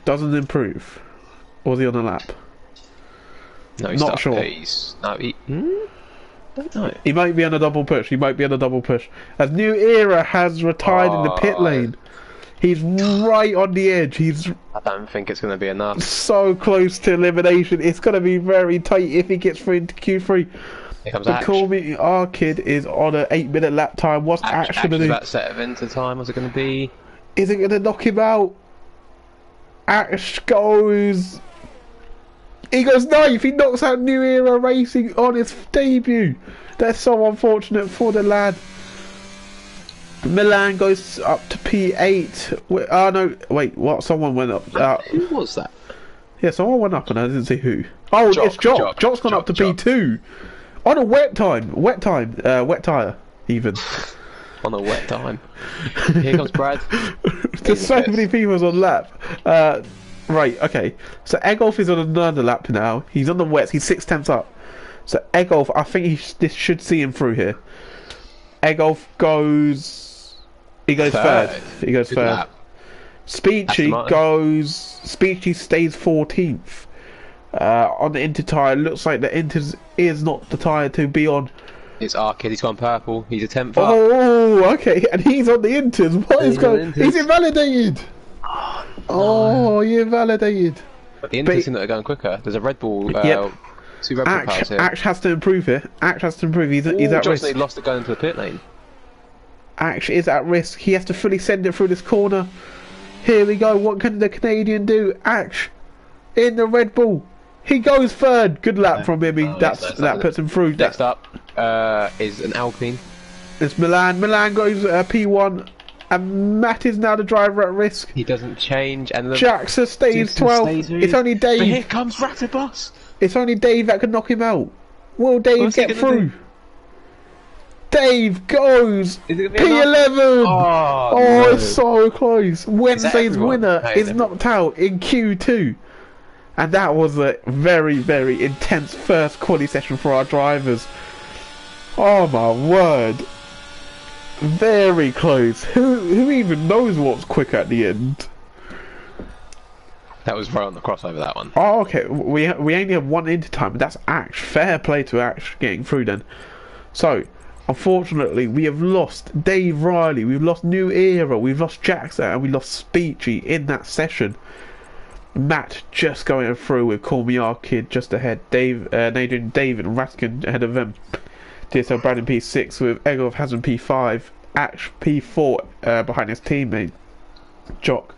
doesn't improve. Or was he on a lap? No, he's Not sure. No. He might be on a double push. As New Era has retired in the pit lane. He's right on the edge. He's I don't think it's going to be enough. so close to elimination. It's going to be very tight if he gets through into Q3. Here comes The Ash. Call Me Our Kid is on an 8-minute lap time. What's Ash going to do? That set of into time. What's it going to be? Is it going to knock him out? Ash goes... He goes ninth. He knocks out New Era Racing on his debut. That's so unfortunate for the lad. Milan goes up to P8. Oh no, wait, what? Someone went up. Who was that? Yeah, someone went up and I didn't see who. Oh, it's Jock. Jock's gone up to P2. On a wet tyre, even. On a wet time. Here comes Brad. There's so many people on lap. Right, okay. So Egolf is on another lap now. He's on the wets. He's 6 tenths up. So Egolf, I think this should see him through here. Egolf goes... He goes third. He goes Good third. lap. Speechy stays 14th. On the Inter tyre, looks like the Inter is not the tyre to be on. It's our kid. He's gone purple. He's a 10th up. Oh, okay. And he's on the Inters. What is going on? He's invalidated. Oh, you're invalidated. But the Inters that are going quicker. There's a Red Bull. Yep. 2 Red Bull cars here. Ash has to improve here. Ash has to improve. He's at risk. He lost it going into the pit lane. Ash is at risk. He has to fully send it through this corner. Here we go. What can the Canadian do? Ash in the Red Bull. He goes third. Good lap from him. That puts him through. Next up is an Alpine. It's Milan. Milan goes P1. And Matt is now the driver at risk. He doesn't change. And Jackson stays 12. It's only Dave. But here comes Rattabus. It's only Dave that can knock him out. Will Dave get through? Dave goes P11. No. It's so close. Wednesday's winner is knocked out in Q2. And that was a very, very intense first quali session for our drivers. Oh my word. Very close. Who even knows what's quick at the end? That was right on the crossover, that one. Oh, okay. We only have one Inter time, but that's Ash. Fair play to Ash getting through then. So, unfortunately, we have lost Dave Riley, we've lost New Era, we've lost Jackson, and we lost Speechy in that session. Matt just going through with Call Me Our Kid just ahead. Nadine, David, and Raskin ahead of them. DSL Brandon P6 with Egolf Hassan P5, Ash P4 behind his teammate Jock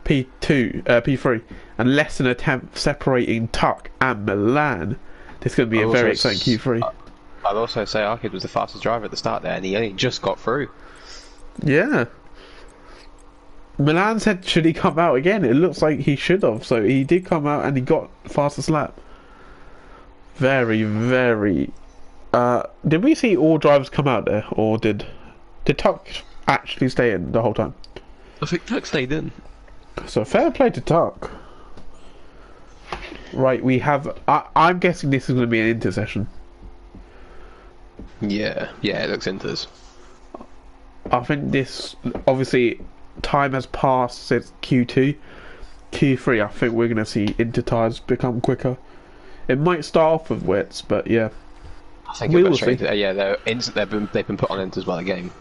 P3, and less than a tenth separating Tuck and Milan. This is going to be a very exciting Q3. I'd also say our kid was the fastest driver at the start there, and he only just got through. Yeah. Milan said, should he come out again? It looks like he should have. So he did come out and he got fastest lap. Very, very... did we see all drivers come out there? Or did Tuck actually stay in the whole time? I think Tuck stayed in. So fair play to Tuck. Right, we have... I'm guessing this is going to be an Inter session. Yeah, it looks Inters. I think this... Obviously... Time has passed since Q2. Q3, I think we're going to see Inter tyres become quicker. It might start off with wets, but yeah. I think we'll see. Yeah, they've been put on Inters by the game.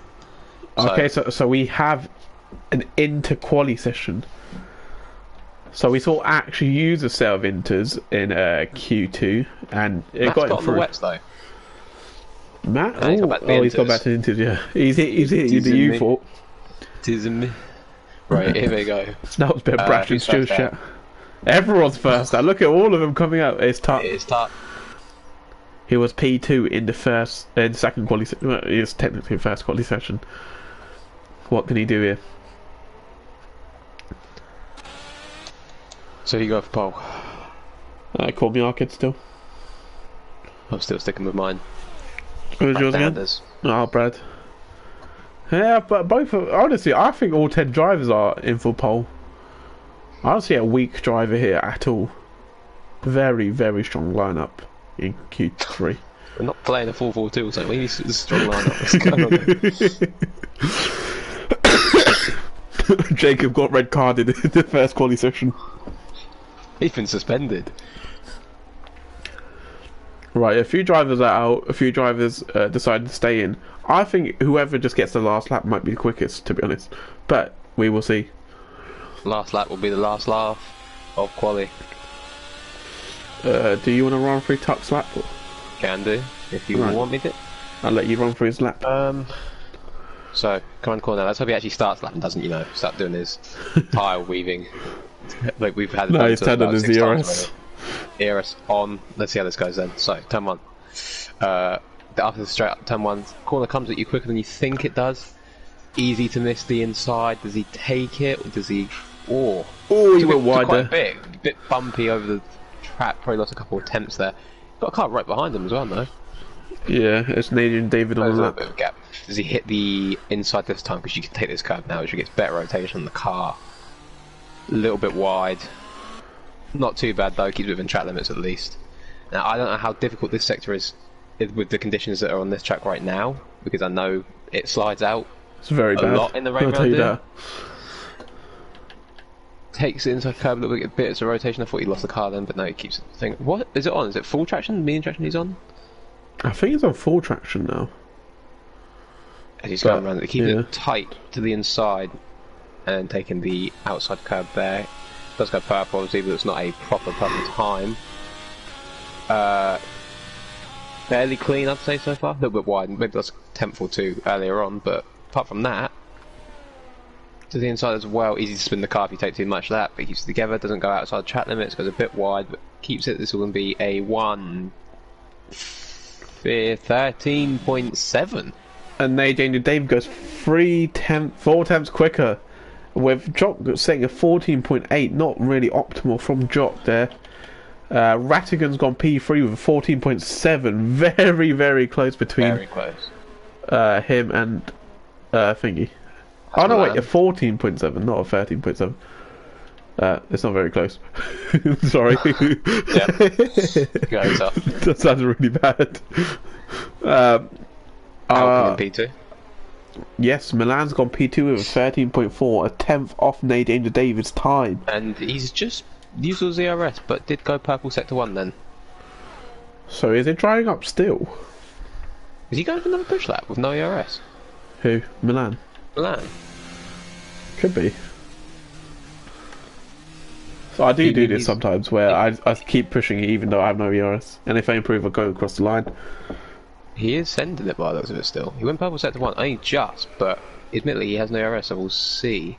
Okay, so we have an Inter quali session. So we saw actually use a set of Inters in Q2, and it got him through. The wets though. Matt? He's gone back to Inters. Yeah, he's hit the U fault. Right, here we go. That was a bit of brash in Stu's chat. Everyone's first now. Look at all of them coming out. It's Tuck. It's Tuck. He was P2 in the second quali. Well, it is technically first quali session. What can he do here? So you go for pole. Call Me Our Kid still. I'm still sticking with mine. Who's yours again? Oh, Brad. Yeah, but both honestly, I think all 10 drivers are in for pole. I don't see a weak driver here at all. Very, very strong lineup in Q3. We're not playing a 4-4-2 or something. We need a strong lineup. Jacob got red carded in the first quali session. He's been suspended. Right, a few drivers are out, a few drivers decided to stay in. I think whoever just gets the last lap might be the quickest, to be honest. But we will see. Last lap will be the last laugh of quali. Do you want to run through Tuck's lap? Or? Can do, if you want me to. I'll let you run through his lap. So, come on corner. Let's hope he actually starts lap and doesn't, you know, start doing his tile weaving. Like we've had. No, he's turned on his ERS. ERS on. Let's see how this goes then. So, turn one. After the straight up turn one, corner comes at you quicker than you think it does. Easy to miss the inside. Does he take it or does he? Oh, he went wide there. Quite a bit bumpy over the track. Probably lost a couple of attempts there. Got a car right behind him as well, though. Yeah, it's Nadine David on the lap. A bit of a gap. Does he hit the inside this time? Because you can take this curve now, which gets better rotation on the car. A little bit wide. Not too bad though. Keeps within track limits at least. Now I don't know how difficult this sector is with the conditions that are on this track right now, because I know it slides out. It's very bad. A lot in the rain round here. Takes the inside curve a little bit of rotation. I thought he lost the car then, but no, he keeps the thing. What is it on? Is it full traction? Medium traction he's on? I think it's on full traction now. As he's going around, keeping it tight to the inside and taking the outside curve there. Does go purple, obviously, but it's not a proper time. Fairly clean, I'd say so far. A little bit wide, maybe that's a tenth or two earlier on, but apart from that, to the inside as well. Easy to spin the car if you take too much of that, but keeps it together. Doesn't go outside track limits. Goes a bit wide, but keeps it. This will be a 13.7. And Daniel Dave goes 4 tenths quicker, with Jock saying a 14.8, not really optimal from Jock there. Rattigan's gone P3 with a 14.7, very, very close between him and Thingy. Oh no, wait, a 14.7, not a 13.7. It's not very close. Sorry. That sounds really bad. Alpine in P2. Yes, Milan's gone P2 with a 13.4, a tenth off Danger David's time. And he's just used his ERS, but did go purple sector 1 then. So is it drying up still? Is he going for another push lap with no ERS? Who? Milan? Milan. Could be. So I do this sometimes where I keep pushing it even though I have no ERS. And if I improve, I go across the line. He is sending it by the looks of it still. He went purple sector 1, only just, but admittedly he has no ERS, so we'll see.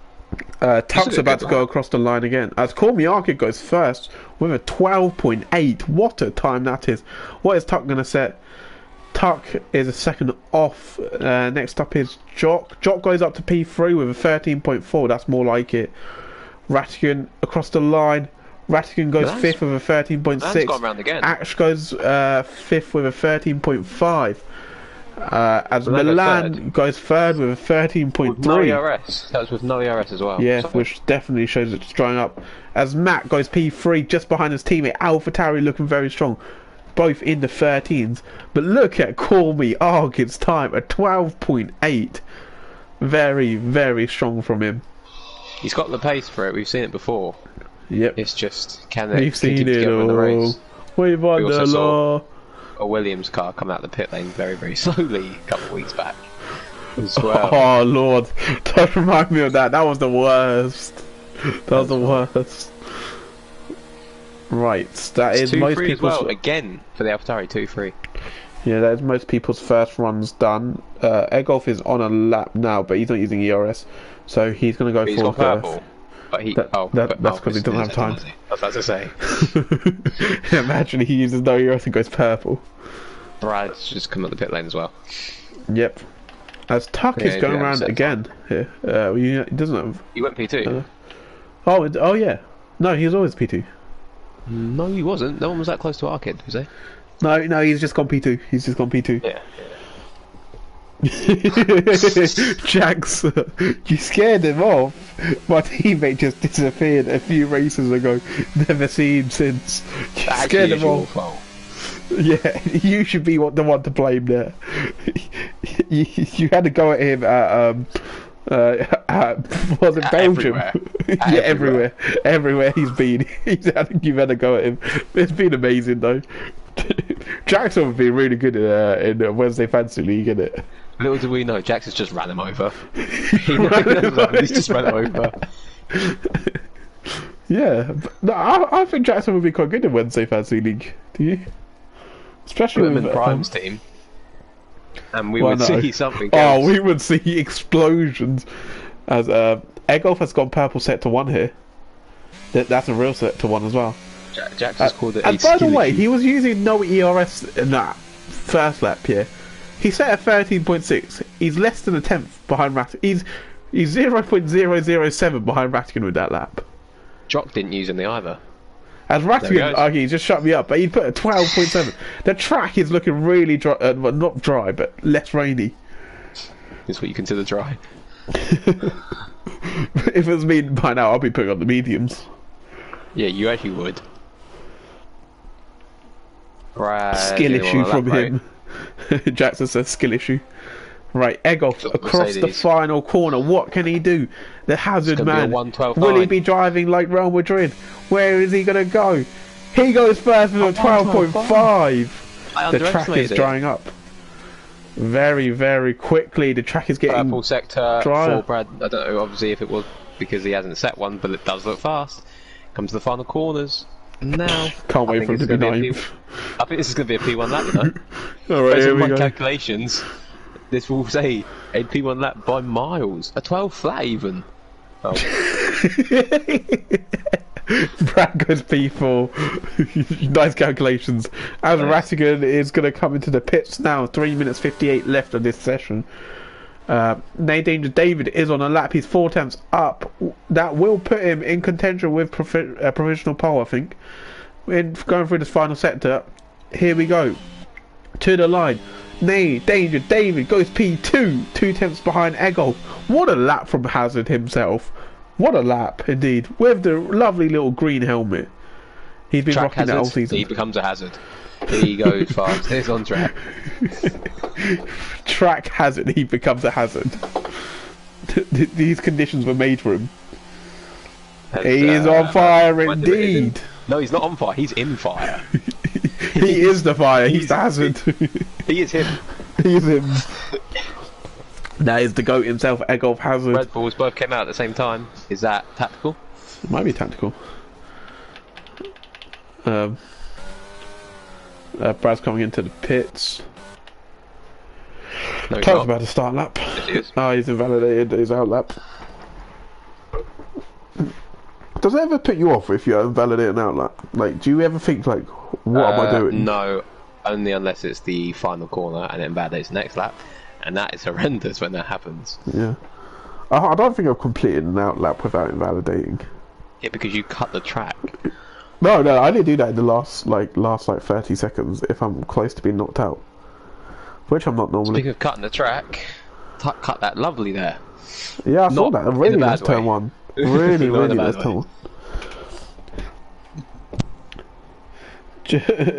Tuck's about to go across the line again. As Call Me Arcade goes first with a 12.8. What a time that is. What is Tuck going to set? Tuck is a second off. Next up is Jock. Jock goes up to P3 with a 13.4. That's more like it. Rattigan across the line. Rattigan goes fifth with a 13.6. Ash goes fifth with a 13.5. As Milan goes third with a 13.3. No ERS. That was with no ERS as well. Yeah, which definitely shows it's drying up. As Matt goes P3 just behind his teammate AlphaTauri, looking very strong. Both in the 13s. But look at Call Me Arcade's time, a 12.8. Very, very strong from him. He's got the pace for it. We've seen it before. Yep. It's just, can they We've seen keep it together in the race? We've won the law. A Williams car come out the pit lane very, very slowly a couple of weeks back as well. Oh Lord, don't remind me of that. That was the worst. That was the worst. Right, that is most people's. As well, again for the AlphaTauri 2-3. Yeah, that is most people's first runs done. Egolf is on a lap now, but he's not using ERS, so he's going to go full first. But he, that's because he doesn't have time. I was about to say. Imagine he uses no ERS and goes purple. Brad's just come up the pit lane as well. Yep. As Tuck is going around again here. He doesn't have. He went P2. Oh yeah. No, he was always P2. No, he wasn't. No one was that close to Arcade, was he? No, he's just gone P2. He's just gone P2. Yeah. Jax, you scared him off. My teammate just disappeared a few races ago. Never seen him since. You scared him off. Fault. Yeah, you should be the one to blame there. You had to go at him at was it Belgium? Everywhere. Yeah, everywhere you've had a go at him. It's been amazing though. Jackson would be really good in the Wednesday Fantasy League, isn't it? Little do we know, Jackson's just ran him over. He's just ran him over. Yeah, no, I think Jackson would be quite good in Wednesday Fantasy League. Do you? Especially Put him with in Prime's team, and we would see something else. Oh, we would see explosions. As Egolf has gone purple set to 1 here. That's a real set to 1 as well. Jackson's called it. And by the way, he was using no ERS in that first lap here. He set at 13.6. He's less than a tenth behind Rattigan. He's 0.007 behind Rattigan with that lap. Jock didn't use any either. As Rattigan, okay, he just shut me up, but he put a 12.7. The track is looking really dry, well, not dry, but less rainy. Is what you consider dry. If it was me by now, I'll be putting on the mediums. Yeah, you actually would. Right, skill issue from him. Jackson says skill issue. Right, Egolf across the final corner. What can he do? The hazard man. Will he be driving like Real Madrid? Where is he going to go? He goes first with a 12.5. The track is drying up. Very, very quickly. The track is getting purple sector drier. For Brad. I don't know, obviously, if it was because he hasn't set one, but it does look fast. Comes to the final corners. Now, can't wait for him to be ninth. I think this is going to be a P1 lap, you know. Alright, based here on we my go. calculations, this will say a P1 lap by miles. A 12 flat even. Oh. Brad goes P4. Nice calculations. As Rattigan is going to come into the pits now. 3 minutes 58 left of this session. Danger David is on a lap. He's 4 tenths up. That will put him in contention with provisional pole, I think. In going through this final sector. Here we go. To the line. Danger David goes P2. 2 tenths behind Egolf. What a lap from Hazard himself. What a lap, indeed. With the lovely little green helmet. He's been rocking that all season. He becomes a hazard. He goes fast. He's on track. Track hazard. He becomes a hazard. These conditions were made for him. He is on fire, indeed. No, he's not on fire. He's in fire. He is the fire. He's the hazard. He is him. He is him. That is the GOAT himself, Egolf Hazard. Red Bulls both came out at the same time. Is that tactical? It might be tactical. Brad's coming into the pits. No, Close about to start lap. Yes, he is. Oh, he's invalidated his out lap. Does it ever put you off if you invalidate an out lap? Like, do you ever think, like, what am I doing? No, only unless it's the final corner and it invalidates the next lap. And that is horrendous when that happens. Yeah. I don't think I've completed an out lap without invalidating. Yeah, because you cut the track. No, I didn't do that in the last 30 seconds if I'm close to being knocked out. Which I'm not normally. Speaking of cutting the track, cut that lovely there. Yeah, I saw that. A really nice turn way. one. Really, really nice turn one.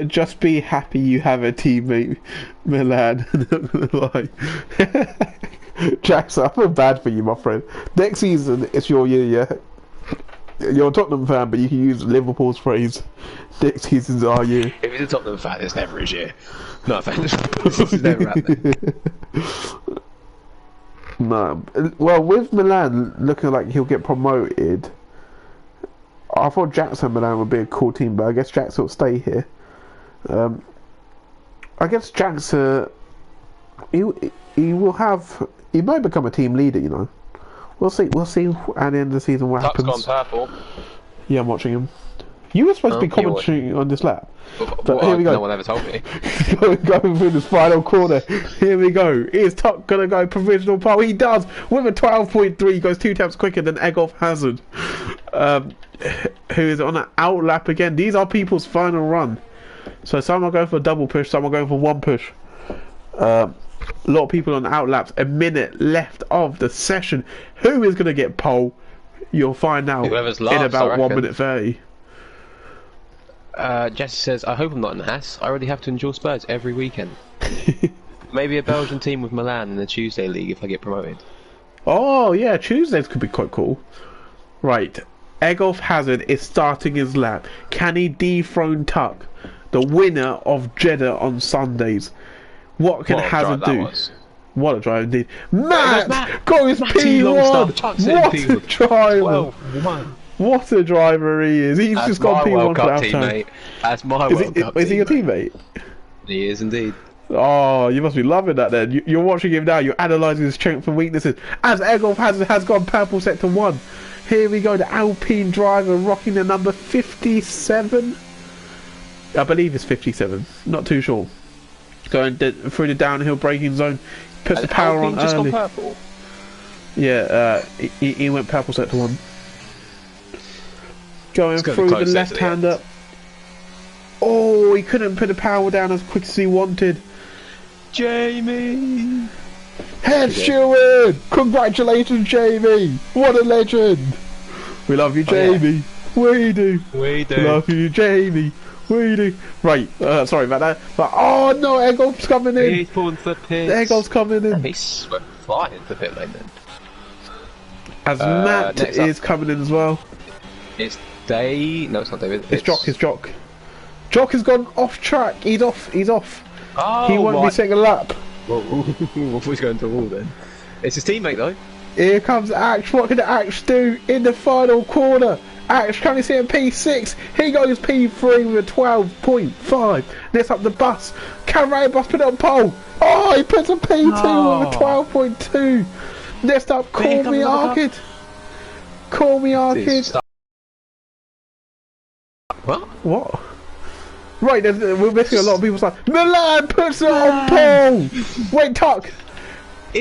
Just be happy you have a teammate, Milan. Like, Jackson, I feel bad for you, my friend. Next season, it's your year, yeah? You're a Tottenham fan, but you can use Liverpool's phrase. Next season's our year. If he's a Tottenham fan, it's never his year. No offense. This is never happening. No. Well, with Milan looking like he'll get promoted, I thought Jackson Milan would be a cool team, but I guess Jackson will stay here. I guess Jackson, he might become a team leader, you know. We'll see at the end of the season what happens. Tuck's gone purple. Yeah, I'm watching him. You were supposed to be commenting on this lap. But here we go. No one ever told me. Going through this final corner. Here we go. Is Tuck going to go provisional pole? He does. With a 12.3. He goes 2 taps quicker than Egolf Hazard. Who is on an out lap again. These are people's final run. So some are going for a double push. Some are going for one push. A lot of people on out laps. A minute left of the session. Who is going to get pole? You'll find out in about 1 minute 30. Jesse says, I hope I'm not in Haas. I already have to endure Spurs every weekend. Maybe a Belgian team with Milan in the Tuesday league if I get promoted. Oh yeah, Tuesdays could be quite cool. Right, Egolf Hazard is starting his lap. Can he dethrone Tuck, the winner of Jeddah on Sundays? What can Hazard do? What a drive indeed. Matt got his P1. What a driver! What a driver he is. He's just got P1 for that time. That's my World Cup teammate. Is he your teammate? He is indeed. Oh, you must be loving that then. You're watching him now, you're analysing his strengths and weaknesses. As Egolf has gone purple sector 1. Here we go, the Alpine driver rocking the number 57. I believe it's 57, not too sure. Going through the downhill braking zone, puts the power on just early. Gone purple? Yeah, he went purple sector 1. Going through the left-hander. Oh, he couldn't put the power down as quick as he wanted. Jamie! Head Steward! Congratulations, Jamie! What a legend! We love you, Jamie. Oh, yeah. We do. We do. Love you, Jamie. We do. Right, sorry about that. But, oh no, Egolf's coming in. He's pulling for pits. Egolf's coming in. He's flying for pit lane then. As Matt is coming in as well. It's Dave. No, it's not David. It's Jock. It's Jock. Jock has gone off track. He's off. He's off. Oh, he won't be setting a lap. What was going to the wall then? It's his teammate though. Here comes Axe. What can Axe do in the final corner? Axe currently sitting P6. He goes P3 with a 12.5. Next up the bus. Can Bus put it on pole? Oh, he puts a P2 with a 12.2. Next up, Call Me Arcade. Call Me Arcade. What? Right, we're missing a lot of people's time. Milan puts it on pole! Wait, Tuck!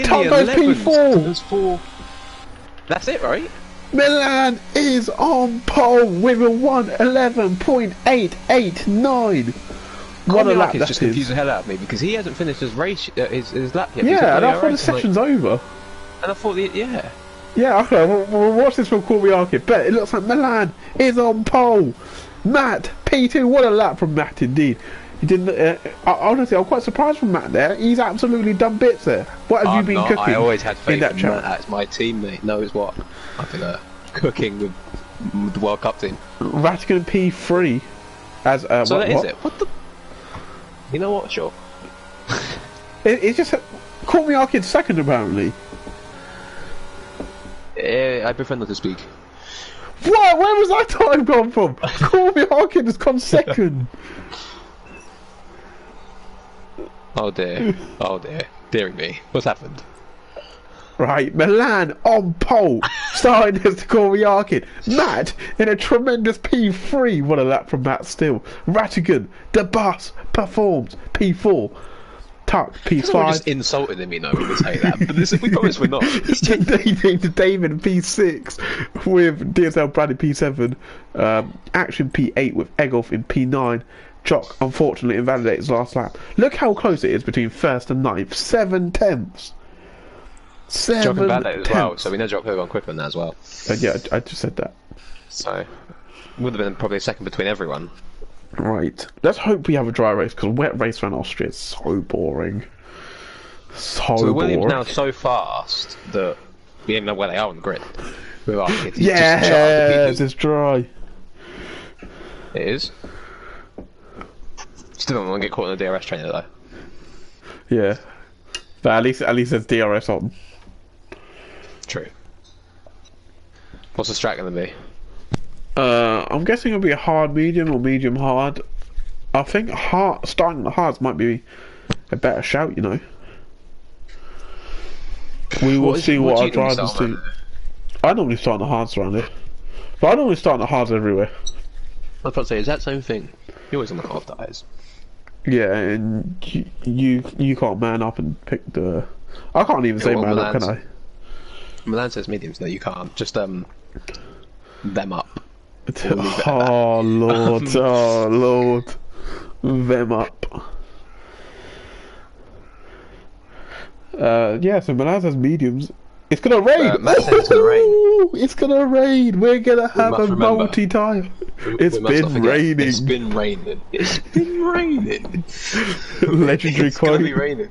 Tuck goes P4! That's it, right? Milan is on pole with a 1:11.889. What a lap that just confused the hell out of me because he hasn't finished his race, his lap yet. Yeah, and I thought the session's over. And I thought, yeah. Yeah, okay, we'll watch this from Call Me Arcade, but it looks like Milan is on pole. Matt, P2, what a lap from Matt indeed. He didn't. Honestly, I'm quite surprised from Matt there. He's absolutely done bits there. What have you been cooking? I always had faith in that Matt as my teammate. No, it's what I've been cooking with the World Cup team. Vatican P3 as so that is it. What the? You know what? Sure. It's just Call Me Arcade second apparently. I prefer not to speak. What? Where was that time gone from? Call Me Arcade has gone second. Oh dear. Oh dear. Dearing me. What's happened? Right, Milan on pole, starting as the Call Me Arcade. Matt in a tremendous P3. What a lap from Matt still. Ratigan, the bus, performs P4. Tuck, P5. We're just insulting me now when we say that, but we promise we're not. David P6 with DSL Bradley P7. Action P8 with Egolf in P9. Jock unfortunately invalidates last lap. Look how close it is between first and ninth. 7 tenths. Jock invalidated as well, so we know Jock could have gone quicker than that as well. Yeah, I just said that. So, would have been probably a second between everyone. Right. Let's hope we have a dry race, because wet race around Austria is so boring. So Williams now so fast that we don't know where they are on the grid. Yeah, it's dry. It is. Still don't want to get caught in the DRS trainer though. Yeah, but at least there's DRS on. True. What's the strat going to be? I'm guessing it'll be a hard medium or medium hard. I think starting the hards might be a better shout, you know. We will see what our drivers do. I normally start in the hards around here, but I normally start in the hards everywhere. I was about to say, is that same thing? You're always on the half tires. Yeah, and you can't man up and pick the. I can't even say man up, can I? Milan says mediums. No, you can't. Just them up. Oh lord, oh lord, them up. Yeah, so Milan has mediums. It's gonna rain. It's gonna rain. It's gonna rain. We're gonna have a multi-time. It's been raining. It's been raining. It's been raining. Legendary quote. It's gonna be raining.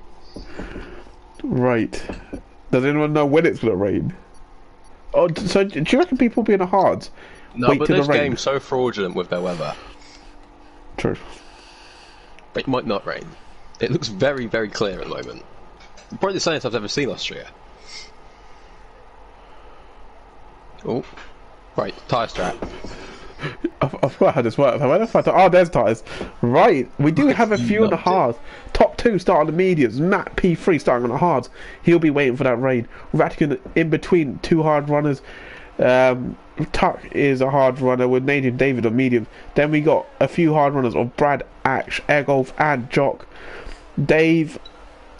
Right. Does anyone know when it's going to rain? Oh, so do you reckon people will be in a hard? No, wait but till this the rain? game's so fraudulent with their weather. True. It might not rain. It looks very, very clear at the moment. Probably the sunniest I've ever seen Austria. Oh, right, tyre strap. I forgot how this works. Oh, there's tyres. Right, we do have a few on the hards. Top 2 start on the mediums. Matt P3 starting on the hards. He'll be waiting for that rain. Vatican in between 2 hard runners. Tuck is a hard runner with Native David on medium. Then we got a few hard runners of Brad, Ash, Airgolf and Jock. Dave,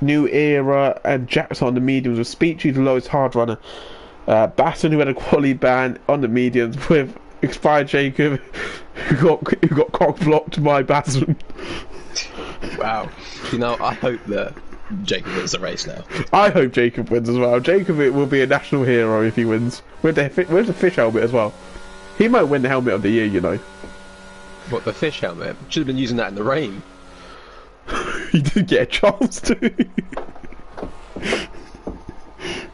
New Era and Jackson on the mediums with Speechy the lowest hard runner. Basson, who had a quality ban on the mediums with Expired Jacob, who got cock blocked by Basson. Wow. You know, I hope that Jacob wins the race now. I hope Jacob wins as well. Jacob will be a national hero if he wins. With the fish helmet as well. He might win the helmet of the year, you know. What, the fish helmet? Should have been using that in the rain. He did get a chance to.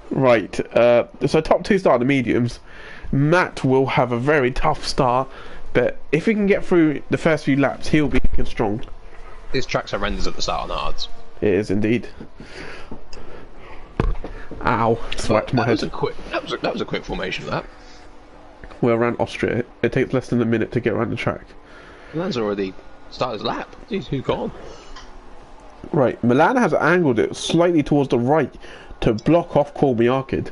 Right, so top 2 start the mediums. Matt will have a very tough start, but if he can get through the first few laps, he'll be strong. This track's horrendous at the start on the hards. It is indeed. Ow! Smacked my head. That was a quick formation. That. We're around Austria. It takes less than a minute to get around the track. Milan's already started his lap. Jeez, who's gone? Right, Milan has angled it slightly towards the right to block off Kolmiakid.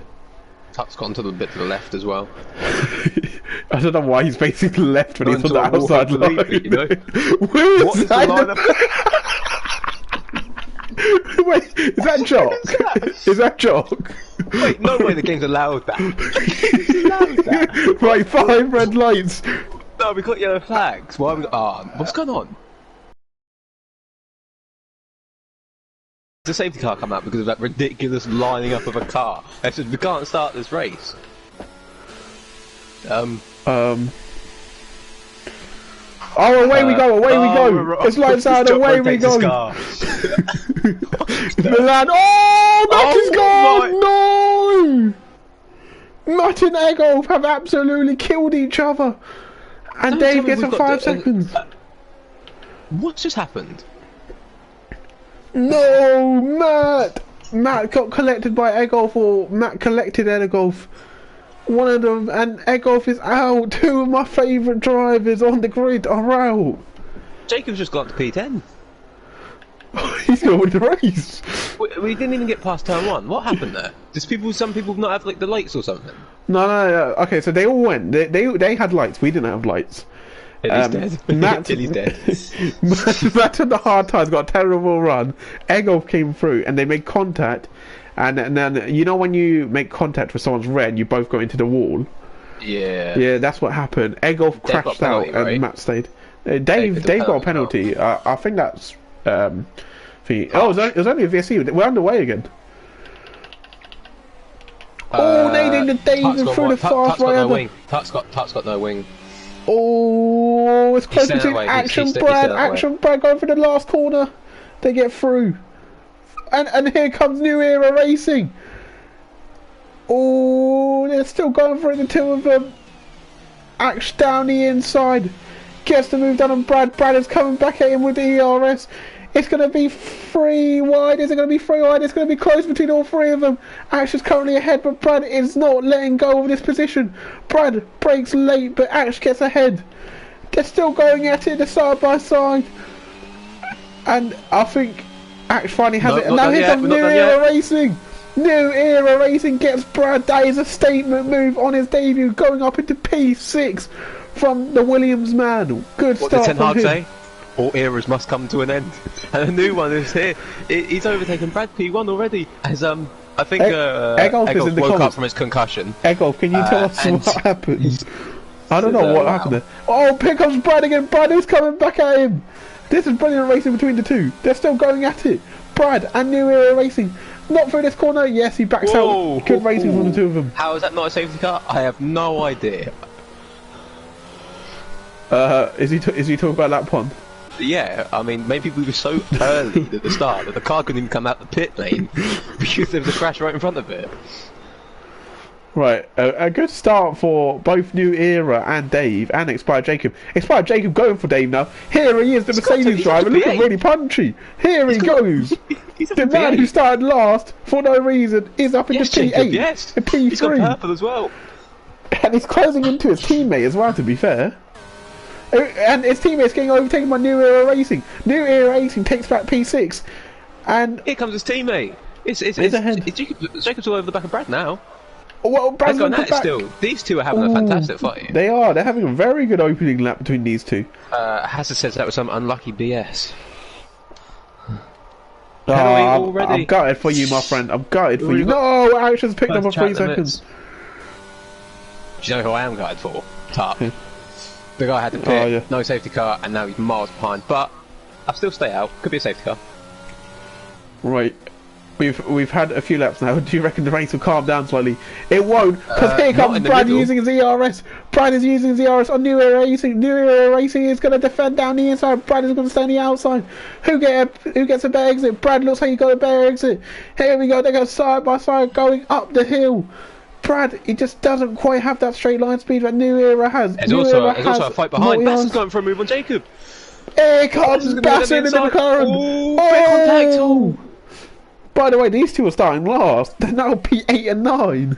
Tuck's gone to the bit to the left as well. I don't know why he's facing the left when he's on the outside line. You know? What is the line Wait, is that Jock? Is that Jock? Wait, no way the game's allowed that. Right, 5 red lights. No, we got yellow flags. Why have we got... what's going on? The safety car come out because of that ridiculous lining up of a car. They said we can't start this race. Oh, away we go! Away we go! It's lights out! Away we go! Milan! Oh, Matt is gone! No! Matt and Egolf have absolutely killed each other, and Dave gets a 5 seconds. What's just happened? No, Matt! Matt got collected by Egolf, or Matt collected Egolf. One of them, and Egolf is out. 2 of my favourite drivers on the grid are out. Jacob's just got to P10. He's going to win the race. We didn't even get past turn 1. What happened there? Some people not have like the lights or something? No. Okay, so they all went. They had lights. We didn't have lights. Tilly's dead. Tilly's dead. Matt on the hard tyres got a terrible run. Egolf came through and they made contact. And then, you know when you make contact with someone's red, you both go into the wall? Yeah. Yeah, that's what happened. Egolf crashed penalty, out and Matt stayed. Dave got a penalty. I think that's... it was only a VSC. We're underway again. Nading the David through the fast right. Tuck's got no wing. Oh, it's close between Action Brad going for the last corner. They get through. And here comes New Era Racing. Oh, they're still going for it, the 2 of them. Ash down the inside. Gets the move done on Brad. Brad is coming back at him with the ERS. It's going to be 3 wide. Is it going to be 3 wide? It's going to be close between all 3 of them. Ash is currently ahead, but Brad is not letting go of this position. Brad breaks late, but Ash gets ahead. They're still going at it, side by side. And I think Ash finally has it. And now here comes New Era Racing. New Era Racing gets Brad. That is a statement move on his debut, going up into P6 from the Williams man. Good start. What did Ten Hag say? All eras must come to an end. And a new one is here. He's overtaken Brad P1 already. As I think Egolf woke up from his concussion. Egolf, can you tell us what happened? I don't know what happened there. Oh, here comes Brad again. Brad is coming back at him. This is brilliant racing between the 2. They're still going at it. Brad and New Era Racing. Not through this corner. Yes, he backs out. Good racing from the 2 of them. How is that not a safety car? I have no idea. Is he talking about lap 1? Yeah, I mean, maybe we were so early at the start that the car couldn't even come out the pit lane because there was a crash right in front of it. Right, a good start for both New Era and Dave and Expired Jacob. Expired Jacob going for Dave now. Here he is, the Mercedes driver, looking really punchy. Here he goes. The man who started last for no reason is up into P8, yes. P3. He's got purple as well. And he's closing into his teammate as well, to be fair. And his teammate's getting overtaken by New Era Racing. New Era Racing takes back P6. And here comes his teammate. It's Jacob's all over the back of Brad now. Well, Brad's going at it still. These two are having a fantastic fight. They are. They're having a very good opening lap between these two. Hazard says that was some unlucky BS. I'm gutted for you, my friend. I'm gutted for you. No, Action's picked up a 3 seconds. Do you know who I am gutted for? Tarp. The guy had to pit, no safety car, and now he's miles behind. But I'll still stay out. Could be a safety car. Right. We've had a few laps now. Do you reckon the race will calm down slightly? It won't, because here comes Brad using his ERS. Brad is using his ERS on New Era Racing. New Era Racing is going to defend down the inside. Brad is going to stay on the outside. Who gets a better exit? Brad looks like he got a better exit. Here we go. They go side by side going up the hill. Brad, he just doesn't quite have that straight line speed that New Era has. There's also a fight behind. Basson's going for a move on Jacob. Here comes Basson in the McLaren. Big contact. Oh. By the way, these two are starting last. They're now P8 and 9.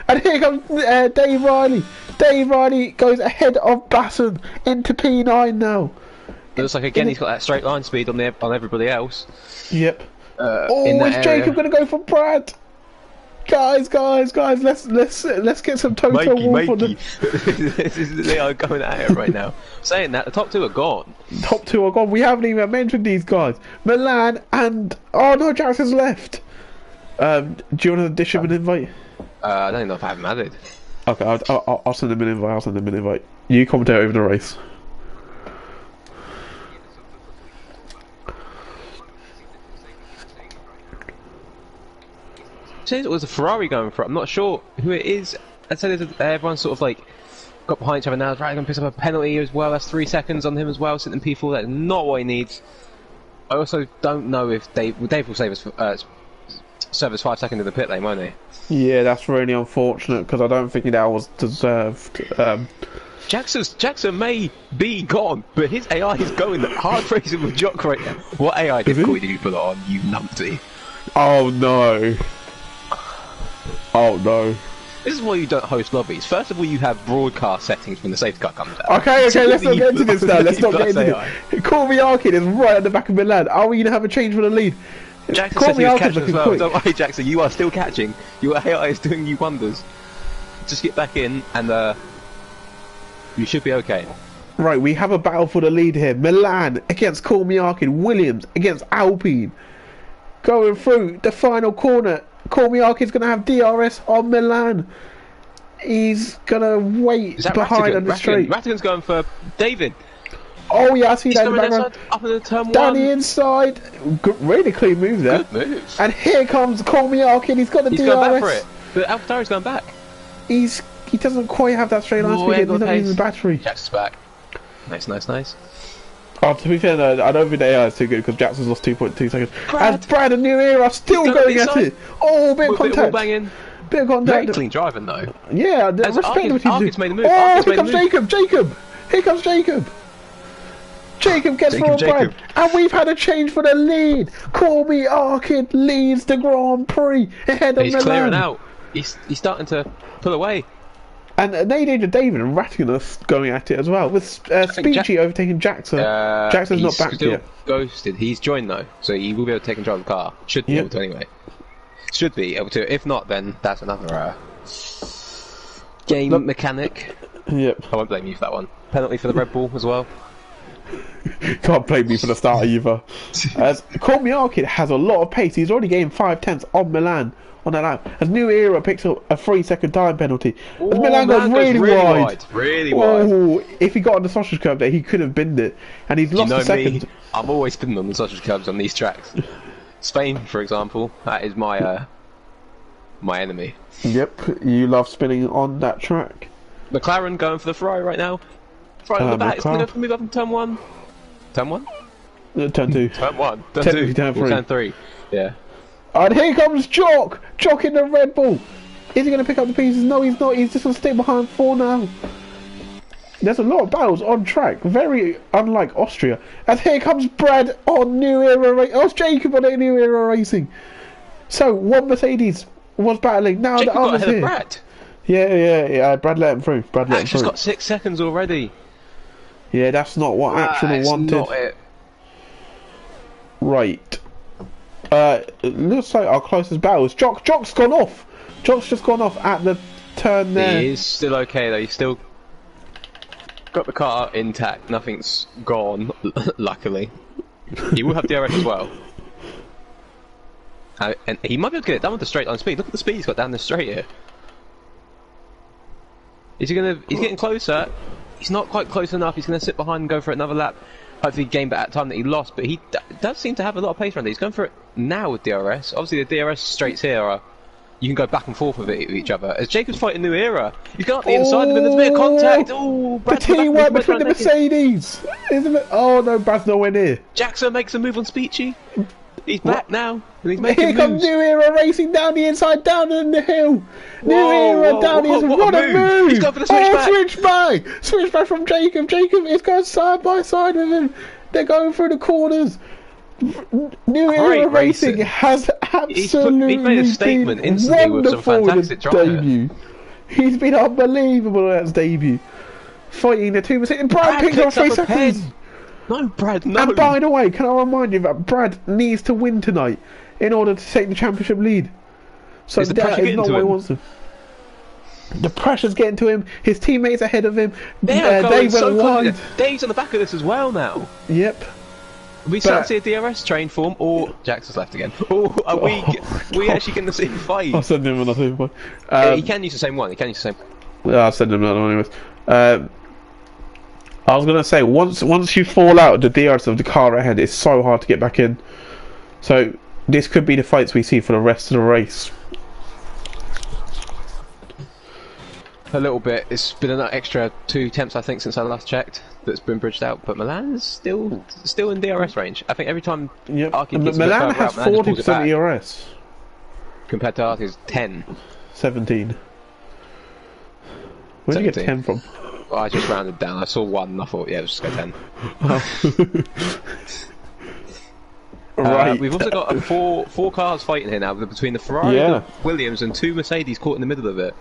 And here comes Dave Riley. Dave Riley goes ahead of Basson into P9 now. It looks like again he's got that straight line speed on everybody else. Yep. Is Jacob going to go for Brad? Guys, let's get some Toto Wolff on them. They are going at it right now. Saying that, the top two are gone. Top two are gone. We haven't even mentioned these guys. Milan and... Oh no, Jackson's left. Do you want to dish him an invite? I don't know if I have him added. Okay, I'll send him an invite. You commentate over the race. Says it was a Ferrari going for it. I'm not sure who it is. I'd say everyone's sort of like got behind each other now. Right, going to pick up a penalty as well. That's 3 seconds on him as well, sitting in P4. That's not what he needs. I also don't know if Dave will save us serve us 5 seconds in the pit lane, won't he? Yeah, that's really unfortunate because I don't think that was deserved. Jackson may be gone, but his AI is going hard racing with Jock right now. What AI difficulty did you put on, you numpty? Oh no. Oh no. This is why you don't host lobbies. First of all, you have broadcast settings when the safety car comes out. Okay, let's not get into this now. Let's not get into it. Call me Arkin is right at the back of Milan. Are we going to have a change for the lead? Jackson says he was catching as well. Don't worry, Jackson, you are still catching. Your AI is doing you wonders. Just get back in and you should be okay. Right, we have a battle for the lead here. Milan against Call Me Arkin. Williams against Alpine. Going through the final corner. Call Me Arkin's going to have DRS on Milan. He's going to wait behind on the straight. Rattigan's going for David. Oh yeah, I see that. Up in the turn down the inside. Really clean move there. Good move. And here comes Call Me Arkin. He's got the DRS. He's going back for it. But AlphaTauri's going back. He doesn't quite have that straight line speed. He's not using the battery. Jackson's back. Nice. Oh, to be fair, no, I don't think the AI is too good because Jackson's lost 2.2 seconds. As Brad and New Era still going at it. Oh, bit of contact. Bit of contact. Very clean driving though. Yeah, respect what he's doing. Made a move. Oh, here comes Jacob. Here comes Jacob. Jacob gets for Brad. And we've had a change for the lead. Call Me Arkin leads the Grand Prix ahead of Milan. He's clearing out. He's starting to pull away. And David and Rattigan are going at it as well, with Speechy overtaking Jackson. Jackson's not back yet. Ghosted. He's joined though, so he will be able to take control of the car. Should be able to anyway. Should be able to. If not, then that's another game mechanic. Yep. I won't blame you for that one. Penalty for the Red Bull as well. Can't blame me for the start either. As Call Me Arkin has a lot of pace. He's already gained 5/10 on Milan. On that lap, as New Era picks up a 3-second time penalty. As Milan goes really wide. Really wide. If he got on the sausage curb there, he could have binned it, and he's lost a second. Me, I'm always spinning on the sausage curbs on these tracks. Spain, for example, that is my my enemy. Yep, you love spinning on that track. McLaren going for the Ferrari right now. Ferrari on the back. It's going to move up in turn one. Turn one? Turn 2. Turn 1. Turn Turn 2. turn 3. Turn 3. Yeah. And here comes Jock! Jock in the Red Bull! Is he going to pick up the pieces? No, he's not. He's just going to stay behind 4 now. There's a lot of battles on track, very unlike Austria. And here comes Brad on New Era Racing. Oh, it's Jacob on New Era Racing. So, one Mercedes was battling. Now Jacob the got others ahead here. of Brad. Yeah. Brad let him through. Action's got 6 seconds already. Yeah, that's not what Action wanted. Not it. Right. Looks like our closest battle is Jock. Jock's gone off. Jock's just gone off at the turn there. He is still okay though. He's still got the car intact. Nothing's gone. Luckily, he will have DRS as well. And he might be able to get it done with the straight line speed. Look at the speed he's got down the straight here. Is he gonna? He's getting closer. He's not quite close enough. He's gonna sit behind and go for another lap. Hopefully gain back that time that he lost. But he does seem to have a lot of pace around there. He's going for it now with DRS. Obviously the DRS straights here are. You can go back and forth with each other. As Jacob's fighting New Era, he's got the inside of him. There's a bit of contact. Oh, the teamwork between the Mercedes. Isn't it? Oh no, Brad's nowhere near. Jackson makes a move on Speechy. He's back now, and he's making moves. Here comes New Era Racing down the inside, down in the hill. New Era down the inside. What a move! He's going for the switchback. Switchback from Jacob. Jacob is going side by side with him. They're going through the corners. New Era Racing has absolutely made a statement instantly with some fantastic debut. He's been unbelievable at his debut. Fighting the 2%. Brad picks up 3 seconds. No, Brad, no. And by the way, can I remind you that Brad needs to win tonight in order to take the championship lead. So that is not what he wants to. The pressure's getting to him. His teammates ahead of him. Dave went wide. Dave's on the back of this as well now. Yep. We start to see a DRS train form, or Jackson's left again. Or are we actually going to see a fight? I'll send him another one. He can use the same one. Yeah, I'll send him another one anyways. I was going to say, once you fall out of the DRS of the car ahead, it's so hard to get back in. So this could be the fights we see for the rest of the race. A little bit. It's been an extra 2 attempts, I think, since I last checked. That's been bridged out, but Milan's still in DRS range. I think every time Milan has 40% DRS compared to Arky's 10, 17. Where did you get 10 from? Well, I just rounded down. I saw 1 and I thought, yeah, let's just go 10. Right. We've also got four cars fighting here now between the Ferrari, the Williams, and 2 Mercedes caught in the middle of it.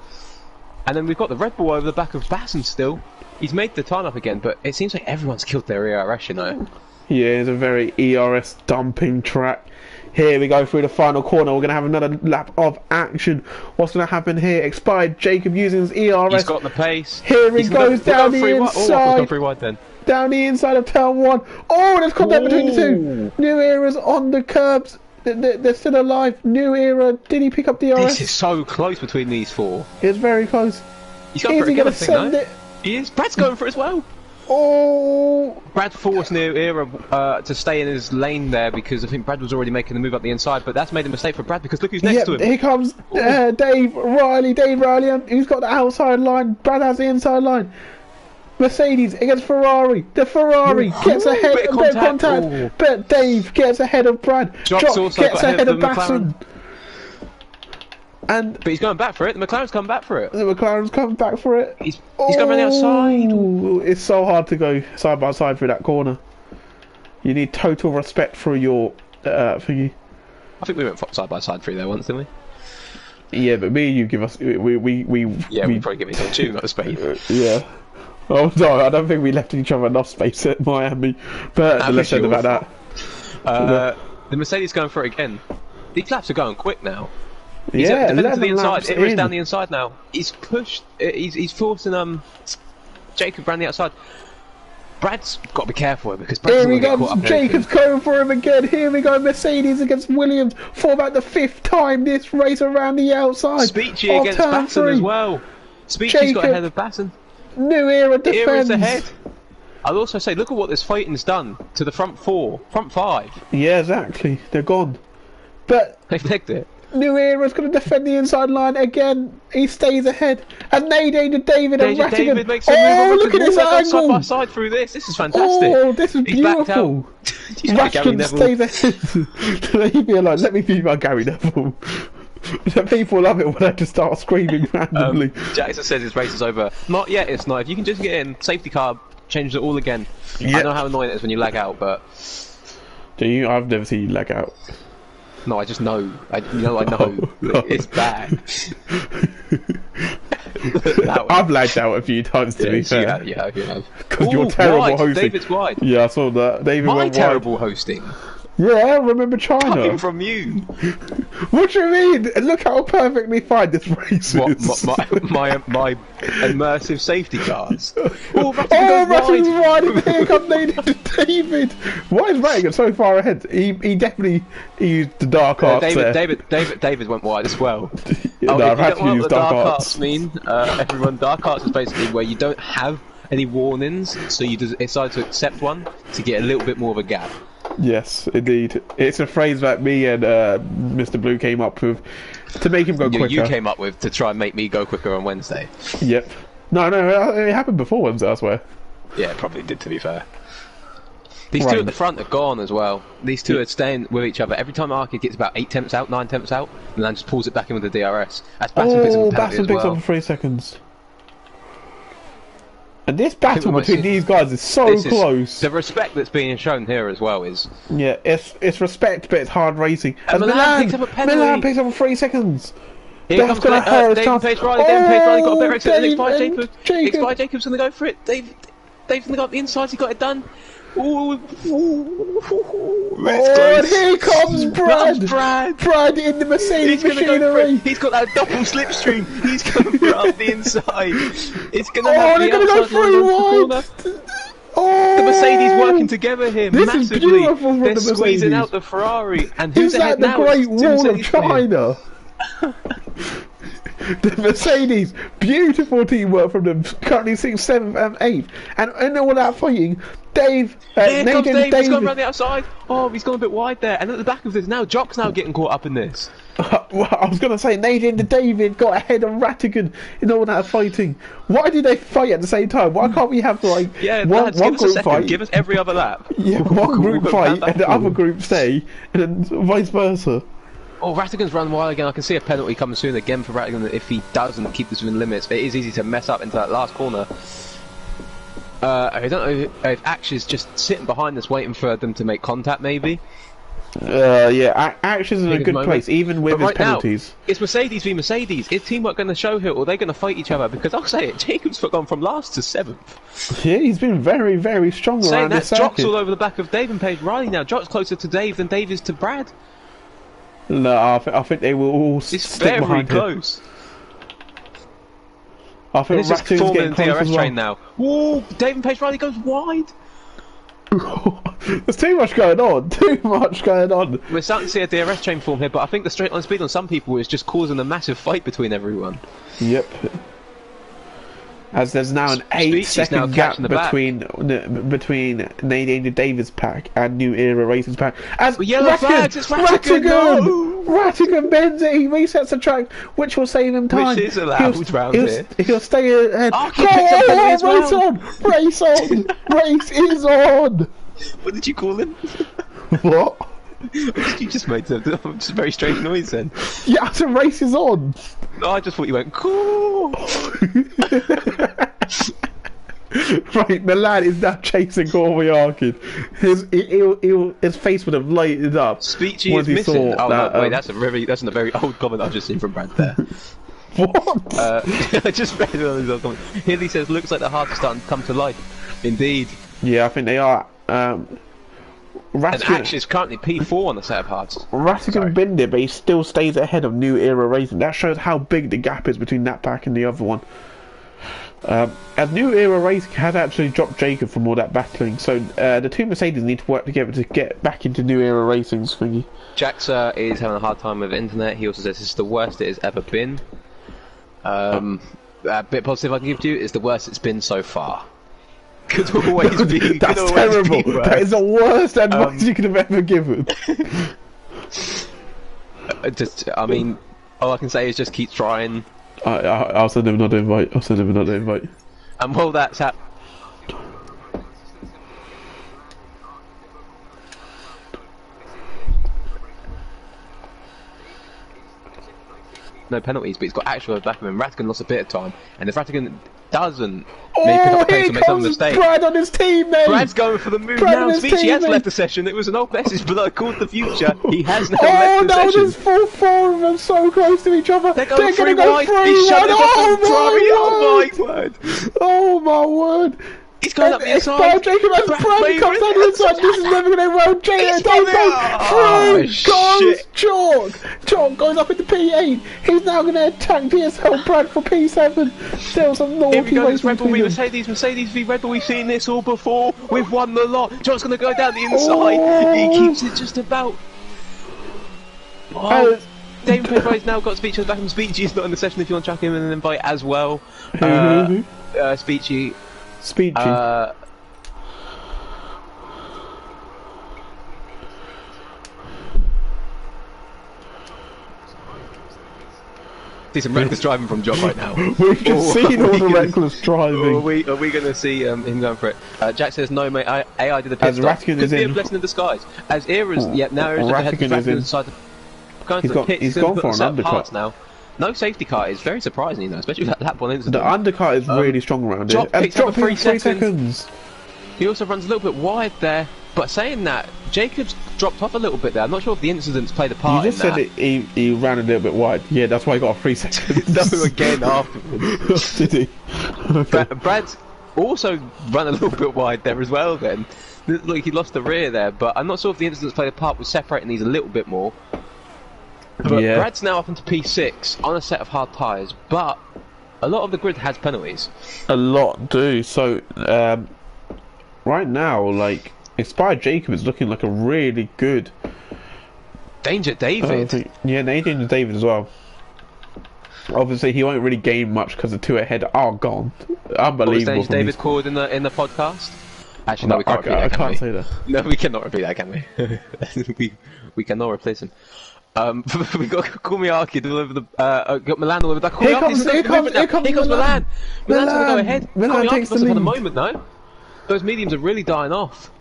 And then we've got the Red Bull over the back of Basson still. He's made the time up again, but it seems like everyone's killed their ERS, you know. Yeah, it's a very ERS dumping track. Here we go through the final corner. We're going to have another lap of action. What's going to happen here? Expired Jacob using his ERS. He's got the pace. Here he goes down the inside. Gone 3 wide then. Down the inside of turn 1. Oh, there's contact between the 2. New Era's on the curbs. They're still alive. New Era. Did he pick up the ERS? This is so close between these 4. It's very close. He's going for it again, I think, though. He is. Brad's going for it as well. Oh! Brad forced New Era to stay in his lane there because I think Brad was already making the move up the inside, but that's made a mistake for Brad because look who's next to him. Here comes Dave Riley, who's got the outside line. Brad has the inside line. Mercedes against Ferrari. The Ferrari gets ahead, a bit of contact, but Dave gets ahead of Brad. Jock gets ahead of Basson. But he's going back for it. The McLaren's coming back for it. The McLaren's coming back for it. He's going around the outside. It's so hard to go side by side through that corner. You need total respect for your thingy. I think we went side by side through there once, didn't we? Yeah, but me and you give us we probably give each other too much space. Yeah. Oh no, I don't think we left each other enough space at Miami. But let's say about that. The Mercedes going for it again. These laps are going quick now. He's to the inside. Ira's down the inside now. He's pushed. He's forcing Jacob around the outside. Brad's got to be careful here because Brad's going to get caught up. Jacob's going for him again. Here we go. Mercedes against Williams for about the 5th time this race around the outside. Speechy against Basson as well. Speechy's got ahead of Basson. New Era defends. Ira's ahead. I'll also say, look at what this fighting's done to the front 5. Yeah, exactly. They're gone. But they've legged it. New Era's going to defend the inside line again. He stays ahead. And Nadine to David and Rattigan. David makes a move. Look at this angle. Side by side through this. This is fantastic. Oh, this is beautiful. Rattigan stays ahead. Leave me alone. Let me be my Gary Neville. People love it when I just start screaming randomly. Jackson says his race is over. Not yet, it's not. If you can just get in, safety car, change it all again. Yep. I know how annoying it is when you lag out, but... Do you? I've never seen you lag out. No, I just know. I know. It's bad. I've lagged out a few times, to be fair. You have. Because you're terrible hosting. David's wide. Yeah, I saw that. David My went terrible wide. hosting. Yeah, remember China. Coming from you. What do you mean? Look how perfectly fine this race is. My immersive safety cars. Oh, Rattigan's wide, and here comes David. Why is Rattigan so far ahead? He definitely used the dark arts there. David went wide as well. No, I've had to use dark arts. Everyone, dark arts is basically where you don't have any warnings, so you decide to accept one to get a little bit more of a gap. Yes, indeed. It's a phrase that me and Mr. Blue came up with to make him go quicker. You came up with to try and make me go quicker on Wednesday. Yep. No, it happened before Wednesday, I swear. Yeah, it probably did, to be fair. These two at the front are gone as well. These two are staying with each other. Every time Arcade gets about 8 temps out, 9 temps out, and then just pulls it back in with the DRS. As Basson picks up for 3 seconds. And this battle between these guys is so close. The respect that's being shown here as well is... Yeah, it's respect, but it's hard racing. And Milan picks up a penalty. Milan picks up for 3 seconds. Here comes David Page Riley. David Page Riley got a better exit than Expired Jacobs. Expired Jacobs going to go for it. David's going to go up the inside. He got it done. And here comes Brad. Brad in the Mercedes machinery. He's got that double slipstream. He's going for up the inside. It's going to they're going to go 3 wide. The Mercedes working together here massively. Is beautiful from They're the squeezing out the Ferrari. And who's is that the Great Wall of China? The Mercedes, beautiful teamwork from them, currently sitting 7th and 8th. And in all that fighting, Dave, David. He's gone around the outside. Oh, he's gone a bit wide there. And at the back of this now, Jock's now getting caught up in this. Well, I was going to say, Nadine and David got ahead of Rattigan in all that fighting. Why did they fight at the same time? Why can't we have one group fight? Give us every other lap. Yeah, one group fight and the other group stay, and then vice versa. Oh, Rattigan's run wild again. I can see a penalty coming soon again for Rattigan if he doesn't keep this within limits. It is easy to mess up into that last corner. I don't know if Ash is just sitting behind us waiting for them to make contact, maybe. Yeah, Ash is in a good place, even with his penalties. Now, it's Mercedes v Mercedes. Is teamwork going to show here, or are they going to fight each other? Because I'll say it, Jacob's gone from last to 7th. Yeah, he's been very, very strong around this circuit. Jock's all over the back of Dave and Page Riley now. Jock's closer to Dave than Dave is to Brad. No, I think they will all stick behind him. Close. I think Rattigan's getting close DRS as well. train now. Whoa, Dave and Page Riley goes wide. There's too much going on. We're starting to see a DRS chain form here, but I think the straight line speed on some people is just causing a massive fight between everyone. Yep. As there's now an 8-second gap between Nadine to David's pack and New Era Racing's pack. As yellow flags, it's Rattigan! Rattigan bends it, he resets the track, which will save him time. Which is allowed round here. He'll stay ahead. Race on! Race is on! What did you call him? What? You just made a very strange noise then. Yeah, the race is on! No, I just thought you went, cool! Right, Milan is now chasing Corey Arkin. His face would have lighted up. Speechy is missing. Oh no, wait, that's a very old comment I've just seen from Brad there. What? I just read one of these old comments. Here he says, looks like the hearts are starting to come to life. Indeed. Yeah, I think they are. And Ash is currently P4 on the set of hards. Rattigan binned it, but he still stays ahead of New Era Racing. That shows how big the gap is between that pack and the other one. As New Era Racing has actually dropped Jacob from all that battling, so the two Mercedes need to work together to get back into New Era Racing's thingy. Jax is having a hard time with internet. He also says this is the worst it has ever been. A bit positive I can give to you is the worst it's been so far. Could always be. That's terrible. That is the worst advice you could have ever given. I mean, all I can say is just keep trying. I'll send him another invite. And while that's happening. No penalties, but he's got actual back of him. Rattigan lost a bit of time, and if Rattigan doesn't maybe pick up pace or make some mistake, Brad on his team, mate. Brad's going for the move now. Speechy has left the session. It was an old message, but I called the future. He has now left the session. Oh no, there's four of them so close to each other. They're going to go wide. He's shut it off. Oh my word! Oh my word! He's going up the inside. Jacob has Brad comes down the inside. This is never going to end well. Chalk goes up into P8. He's now going to attack PSL Brad for P7. Still some naughty. Here we go, this Red Bull v Mercedes v Red Bull. We've seen this all before. We've won the lot. Chalk's going to go down the inside. He keeps it just about. Oh. David Pedro's now got Speechy back, and Speechy's not in the session if you want to track him in an invite as well. Speechy. See some reckless driving from John right now. We've just seen all the reckless driving. Are we going to see him going for it? Jack says no, mate. AI did the pit stop. Could be a blessing in disguise. As Era's, now Era's ahead of Rattigan inside the. Going to the pits. He's gone for an undercut now. No safety car is very surprising, though, especially with that one incident. The undercut is really strong around here. Picks up 3 seconds. He also runs a little bit wide there. But saying that, Jacob's dropped off a little bit there. I'm not sure if the incidents played a part in that. You just said he ran a little bit wide. Yeah, that's why he got 3 seconds. No, again afterwards. Did he? Okay. Brad's also run a little bit wide there as well then. Look, he lost the rear there, but I'm not sure if the incidents played a part with separating these a little bit more. But Brad's now up into P6 on a set of hard tyres, but a lot of the grid has penalties. A lot do. So, right now, like, Inspired Jacob is looking like a really good... Danger David. Danger David as well. Obviously, he won't really gain much because the two ahead are gone. Unbelievable. Was Danger David called in the podcast? Actually, no, we can't repeat that, I can't say that. No, we cannot repeat that, can we? we cannot replace him. We got Kumiaki deliver the got Milan deliver the Here comes Milan. Milan's gonna go ahead. Milan takes the lead. For the moment though. Those mediums are really dying off.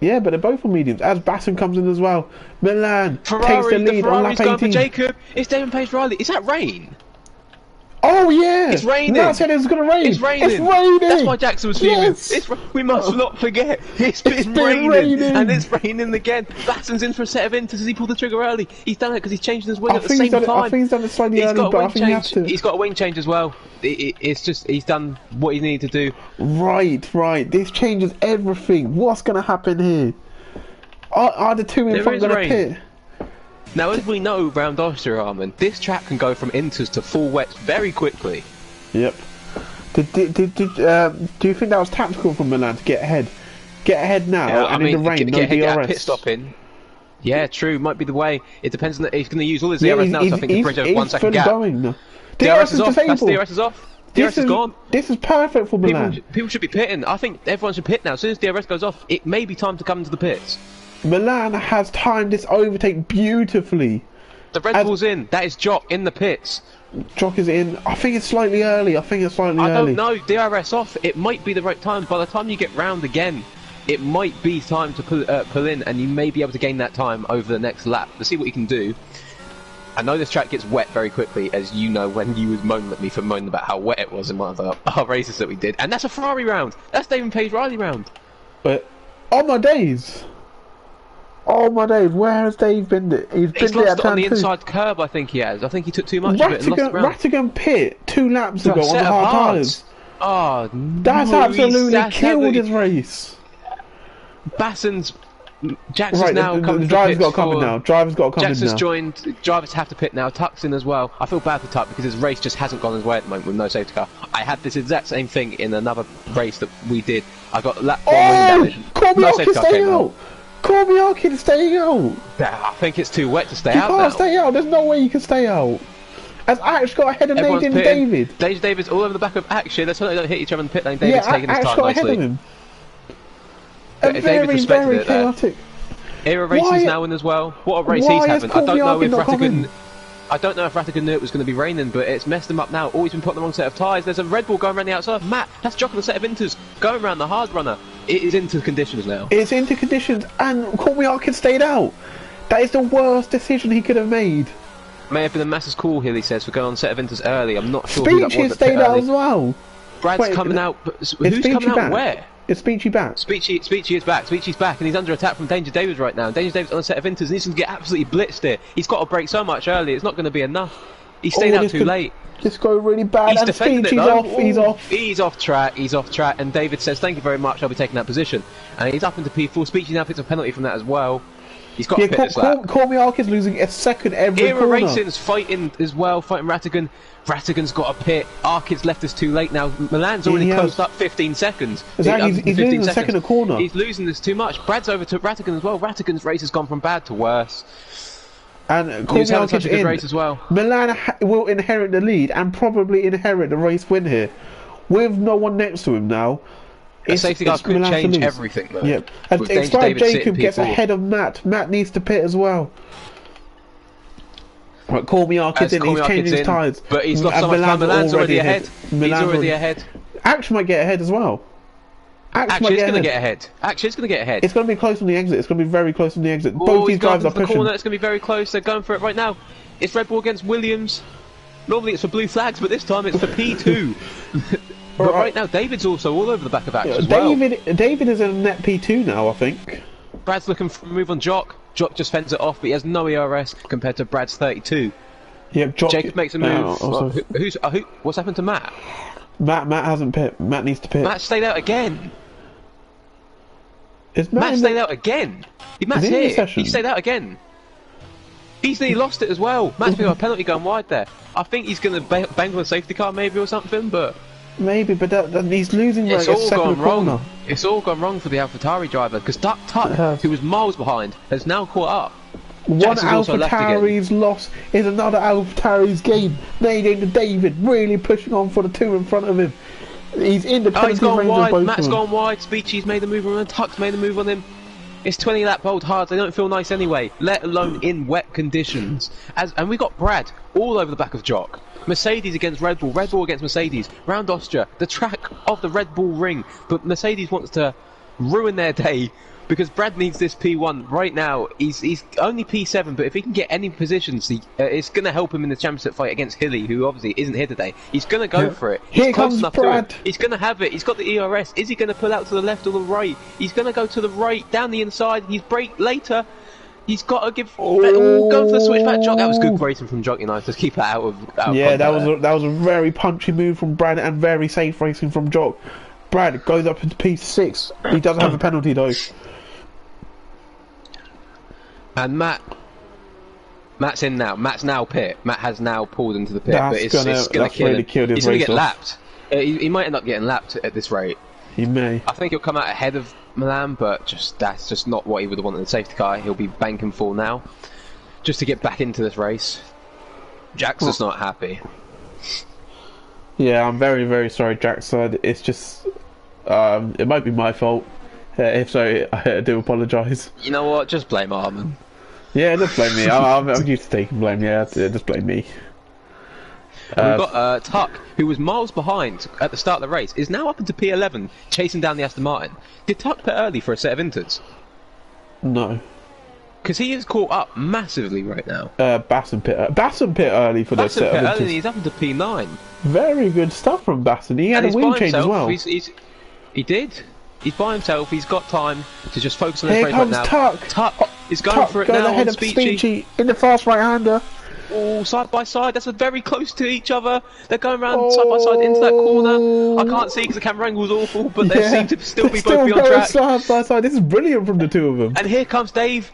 Yeah, but they're both on mediums. As Basson comes in as well. Milan takes the lead on lap 18. Going for Jacob. It's Damon Page Riley. Is that rain? Oh yeah! It's raining! No, I said it was going to rain! It's raining! It's raining! That's why Jackson was fuming. Yes. We must not forget, it's been raining! And it's raining again! Basson's in for a set of inters as he pulled the trigger early. He's done it because he's changing his wing at the same time. I think he's done it slightly early, but I think he has to. He's got a wing change as well. It's just, he's done what he needed to do. Right. This changes everything. What's going to happen here? Are the two in front going to pit? Now, as we know round Austria, Armin, this track can go from inters to full wets very quickly. Yep. Do you think that was tactical from Milan to get ahead? Get ahead now, and in the rain, no DRS. Get a pit stop in. Yeah, true, might be the way. It depends on that. He's going to use all his DRS now, so I think he's bridge over 1 second gap. DRS is off. That's DRS is off. DRS is gone. This is perfect for Milan. People should be pitting. I think everyone should pit now. As soon as DRS goes off, it may be time to come into the pits. Milan has timed this overtake beautifully. The Red Bull's in. That is Jock in the pits. Jock is in. I think it's slightly early. I don't know. DRS off. It might be the right time. By the time you get round again, it might be time to pull in, and you may be able to gain that time over the next lap. Let's see what you can do. I know this track gets wet very quickly, as you know when you was moaning at me for moaning about how wet it was in one of our races that we did. And that's a Ferrari round. That's David Page Riley round. But on my days. Oh my days, where has Dave been? He's lost it on the inside curb, I think he has. I think he took too much of it and lost the round. Rattigan pit 2 laps ago on the hard tyres. Oh, that's absolutely killed his race. Basson's... Jackson's now coming the driver's got to come in now. Jackson's joined. Drivers have to pit now. Tuck's in as well. I feel bad for Tuck because his race just hasn't gone his way at the moment with no safety car. I had this exact same thing in another race that we did. I got lap 4 wing damage. No safety car came out. Kumiaki to stay out. I think it's too wet to stay out now. You can't stay out. There's no way you can stay out. As Ash got ahead of Danger David. Danger David's all over the back of Ash. Let's hope they don't hit each other in the pit lane. David's taking his time nicely. Very chaotic. Era Racing's now in as well. What a race he's having. I don't know if Rattigan knew it was going to be raining, but it's messed him up now. Oh, he's been put on the wrong set of tyres. There's a Red Bull going around the outside. Matt, that's Jock on the set of Inters going around the hard runner. It is into conditions now. It's into conditions, and Cormier stayed out. That is the worst decision he could have made. May have been a massive call here, he says, for going on set of Inters early. I'm not sure Speechy who that was. Stayed out as well. Brad's coming out, but who's coming out where? Is Speechy back? Speechy is back. Speechy's back, and he's under attack from Danger David right now. Danger David's on a set of Inters, and he's going to get absolutely blitzed here. He's got to break so much early, it's not going to be enough. He stayed out too late. This go really bad. He's and defending it, though. He's off track, and David says, thank you very much, I'll be taking that position. And he's up into P4. Speechy now picks a penalty from that as well. He's got to pit this lap. Cormier is losing a second every Era corner. Racing's fighting as well, fighting Rattigan. Rattigan's got a pit. Arkid's left us too late now. Milan's already closed up 15 seconds. Exactly, he's losing the second corner. He's losing this too much. Brad's overtook Rattigan as well. Rattigan's race has gone from bad to worse. And He's having such a good race as well. Milan will inherit the lead and probably inherit the race win here. With no one next to him now. A safety car could change everything though. Yep. It's like Jacob gets ahead of Matt. Matt needs to pit as well. Right, Cormier in, he's changing his tyres. But he's got so much time. Milan's already ahead. He's already ahead. Action might get ahead as well. Action is going to get ahead. Action is going to get ahead. It's going to be close on the exit. It's going to be very close on the exit. Both these guys are pushing. Corner. It's going to be very close. They're going for it right now. It's Red Bull against Williams. Normally it's for blue flags, but this time it's for P2. But right now, David's also all over the back of Action as well. David is in a net P2 now, I think. Brad's looking for a move on Jock. Jock just fends it off, but he has no ERS compared to Brad's 32. Yep, Jacob makes a move. What's happened to Matt? Matt hasn't pit. Matt needs to pit. Matt stayed out again. Matt stayed out again. Matt's here. He stayed out again. He's nearly lost it as well. Matt's been a penalty going wide there. I think he's going to bang on a safety car maybe or something, but... Maybe, but he's losing like a second corner. It's all gone wrong for the AlphaTauri driver, because Tuck, who was miles behind, has now caught up. One AlphaTauri's loss is another AlphaTauri's gain. Nadine and David really pushing on for the two in front of him. He's in the he's gone wide. Matt's gone wide. Speechy's made a move on him. Tuck's made a move on him. It's 20 lap old hards. They don't feel nice anyway, let alone in wet conditions. And we got Brad all over the back of Jock. Mercedes against Red Bull against Mercedes, round Austria, the track of the Red Bull ring, but Mercedes wants to ruin their day because Brad needs this P1 right now. He's only P7, but if he can get any positions, it's going to help him in the championship fight against Hilly, who obviously isn't here today. He's going to go for it. He's close enough to it. He's going to have it. He's got the ERS. Is he going to pull out to the left or the right? He's going to go to the right, down the inside. He's brake later. He's got to give. Go for the switchback, Jock. That was good racing from Jock, Just keep it out of. That was a very punchy move from Brad and very safe racing from Jock. Brad goes up into P6. He doesn't have a penalty though. And Matt's in now. Matt's now pit. Matt has now pulled into the pit, but it's going to kill him. He's going to get lapped. He might end up getting lapped at this rate. He may. I think he'll come out ahead of Milan, but that's just not what he would have wanted in the safety car. He'll be banking for now, just to get back into this race. Jack's just not happy. Yeah, I'm very, very sorry, Jack's side. It's just, it might be my fault. If so, I do apologise. You know what? Just blame Armin. Yeah, just blame me. I'm used to taking blame. Yeah, just blame me. And we've got Tuck, who was miles behind at the start of the race, is now up into P11, chasing down the Aston Martin. Did Tuck pit early for a set of Inters? No. Because he is caught up massively right now. Basson pit early for the set of Inters. Early, he's up into P9. Very good stuff from Basson. He had a wheel change as well. He did. He's by himself. He's got time to just focus on his race right now. Tuck is going for it now on Speechy. In the fast right-hander. Oh, side by side. That's very close to each other. They're going around side by side into that corner. I can't see because the camera angle was awful, but they seem to still be both on track. Side by side. This is brilliant from the two of them. And here comes Dave.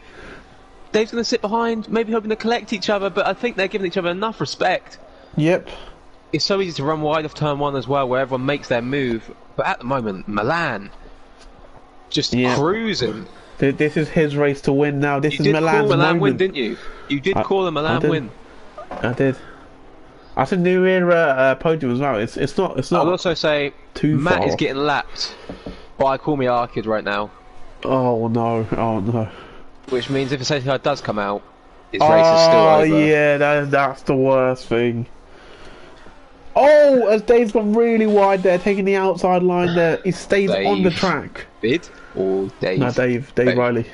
Dave's going to sit behind, maybe hoping to collect each other, but I think they're giving each other enough respect. Yep. It's so easy to run wide of turn one as well, where everyone makes their move. But at the moment, Milan just cruising. This is his race to win now. This is Milan's call Milan moment. Win, didn't you? You did call a Milan win. I did. That's a new era podium as well. It's not. I'll also say Matt far. Is getting lapped by Call Me Arkid right now. Oh no! Oh no! Which means if a safety car does come out, his race is still over. Yeah, that's the worst thing. Oh, as Dave's gone really wide there, taking the outside line there. He stays on the track. David or Dave? No, Dave Riley.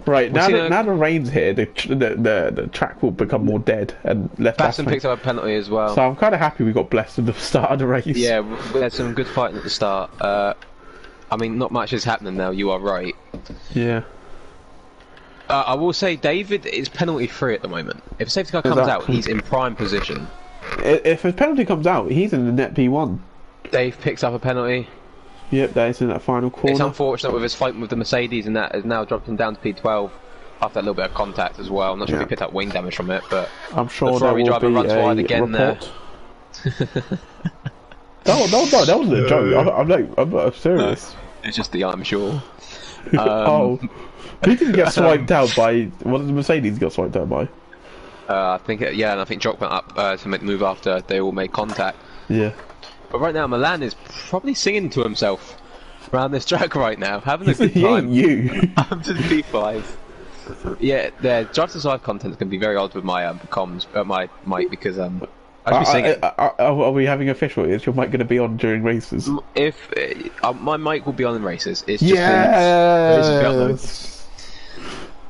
Right, now the rain's here, the track will become more dead and less. Basson picked up a penalty as well. So I'm kind of happy we got blessed at the start of the race. Yeah, we had some good fighting at the start. I mean, not much is happening now, you are right. Yeah. I will say David is penalty free at the moment. If a safety car comes out, he's in prime position. If a penalty comes out, he's in the net P1. Dave picks up a penalty. Yep, that is in that final corner. It's unfortunate with his fight with the Mercedes, and that has now dropped him down to P12 after a little bit of contact as well. I'm not sure if he picked up wing damage from it, but I'm sure the Ferrari driver runs wide again report. That wasn't a joke. I'm serious. It's just the I'm sure. He didn't get swiped out by. What did the Mercedes got swiped out by? I think and I think Jock went up to make the move after they all made contact. Yeah. But right now, Milan is probably singing to himself around this track right now, having a good time. He ain't you. I'm to the P5. Yeah, the Drive to Survive content is going to be very odd with my comms, my mic, because I should be singing. Are we having official? Is your mic going to be on during races? If my mic will be on in races, it's just yes.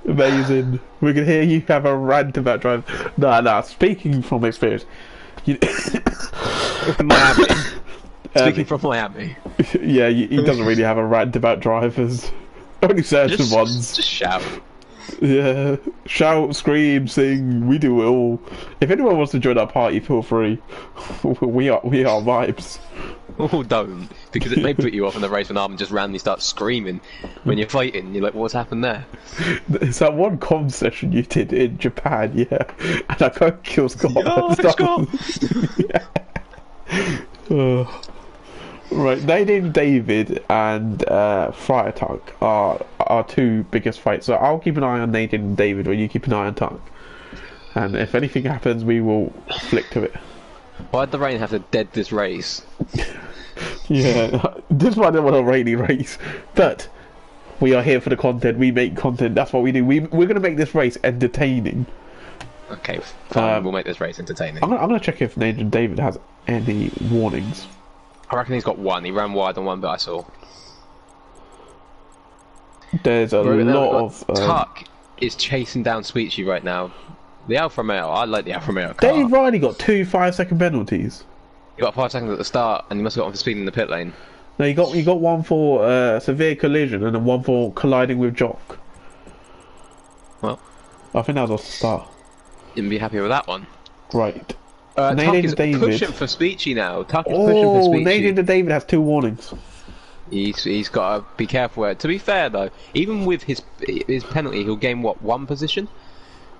Amazing. We can hear you have a rant about drive. Nah. Speaking from experience. Miami. Speaking from Miami. Yeah, he doesn't really have a rant about drivers. Only certain ones. Just shout. Yeah, shout, scream, sing. We do it all. If anyone wants to join our party, feel free. We are vibes. Oh, don't, because it may put you off in the race when Armin just randomly starts screaming when you're fighting. You're like, what's happened there? It's that one comm session you did in Japan, yeah. And I can't kill Scott. Right, Nadine, David, and Friar Tuck are our two biggest fights. So I'll keep an eye on Nadine and David, while you keep an eye on Tuck. And if anything happens, we will flick to it. Why'd the rain have to dead this race? Yeah, this might not want a rainy race, but we are here for the content. We make content. That's what we do. We're going to make this race entertaining. Okay, fine. We'll make this race entertaining. I'm going to check if Nathan David has any warnings. I reckon he's got one. He ran wide on one bit I saw. There's a lot of... Tuck is chasing down Speechy right now. The Alfa Romeo, I like the Alfa Romeo car. Dave Riley got 2 5-second penalties. He got 5 seconds at the start, and he must have got on for speed in the pit lane. No, you got one for severe collision, and then one for colliding with Jock. Well, I think that was off the start. Didn't be happy with that one. Right. Tuck is pushing for Speechy now. Tuck is pushing for Speechy. Nathan David has 2 warnings. He's got to be careful. To be fair though, even with his penalty, he'll gain what, 1 position?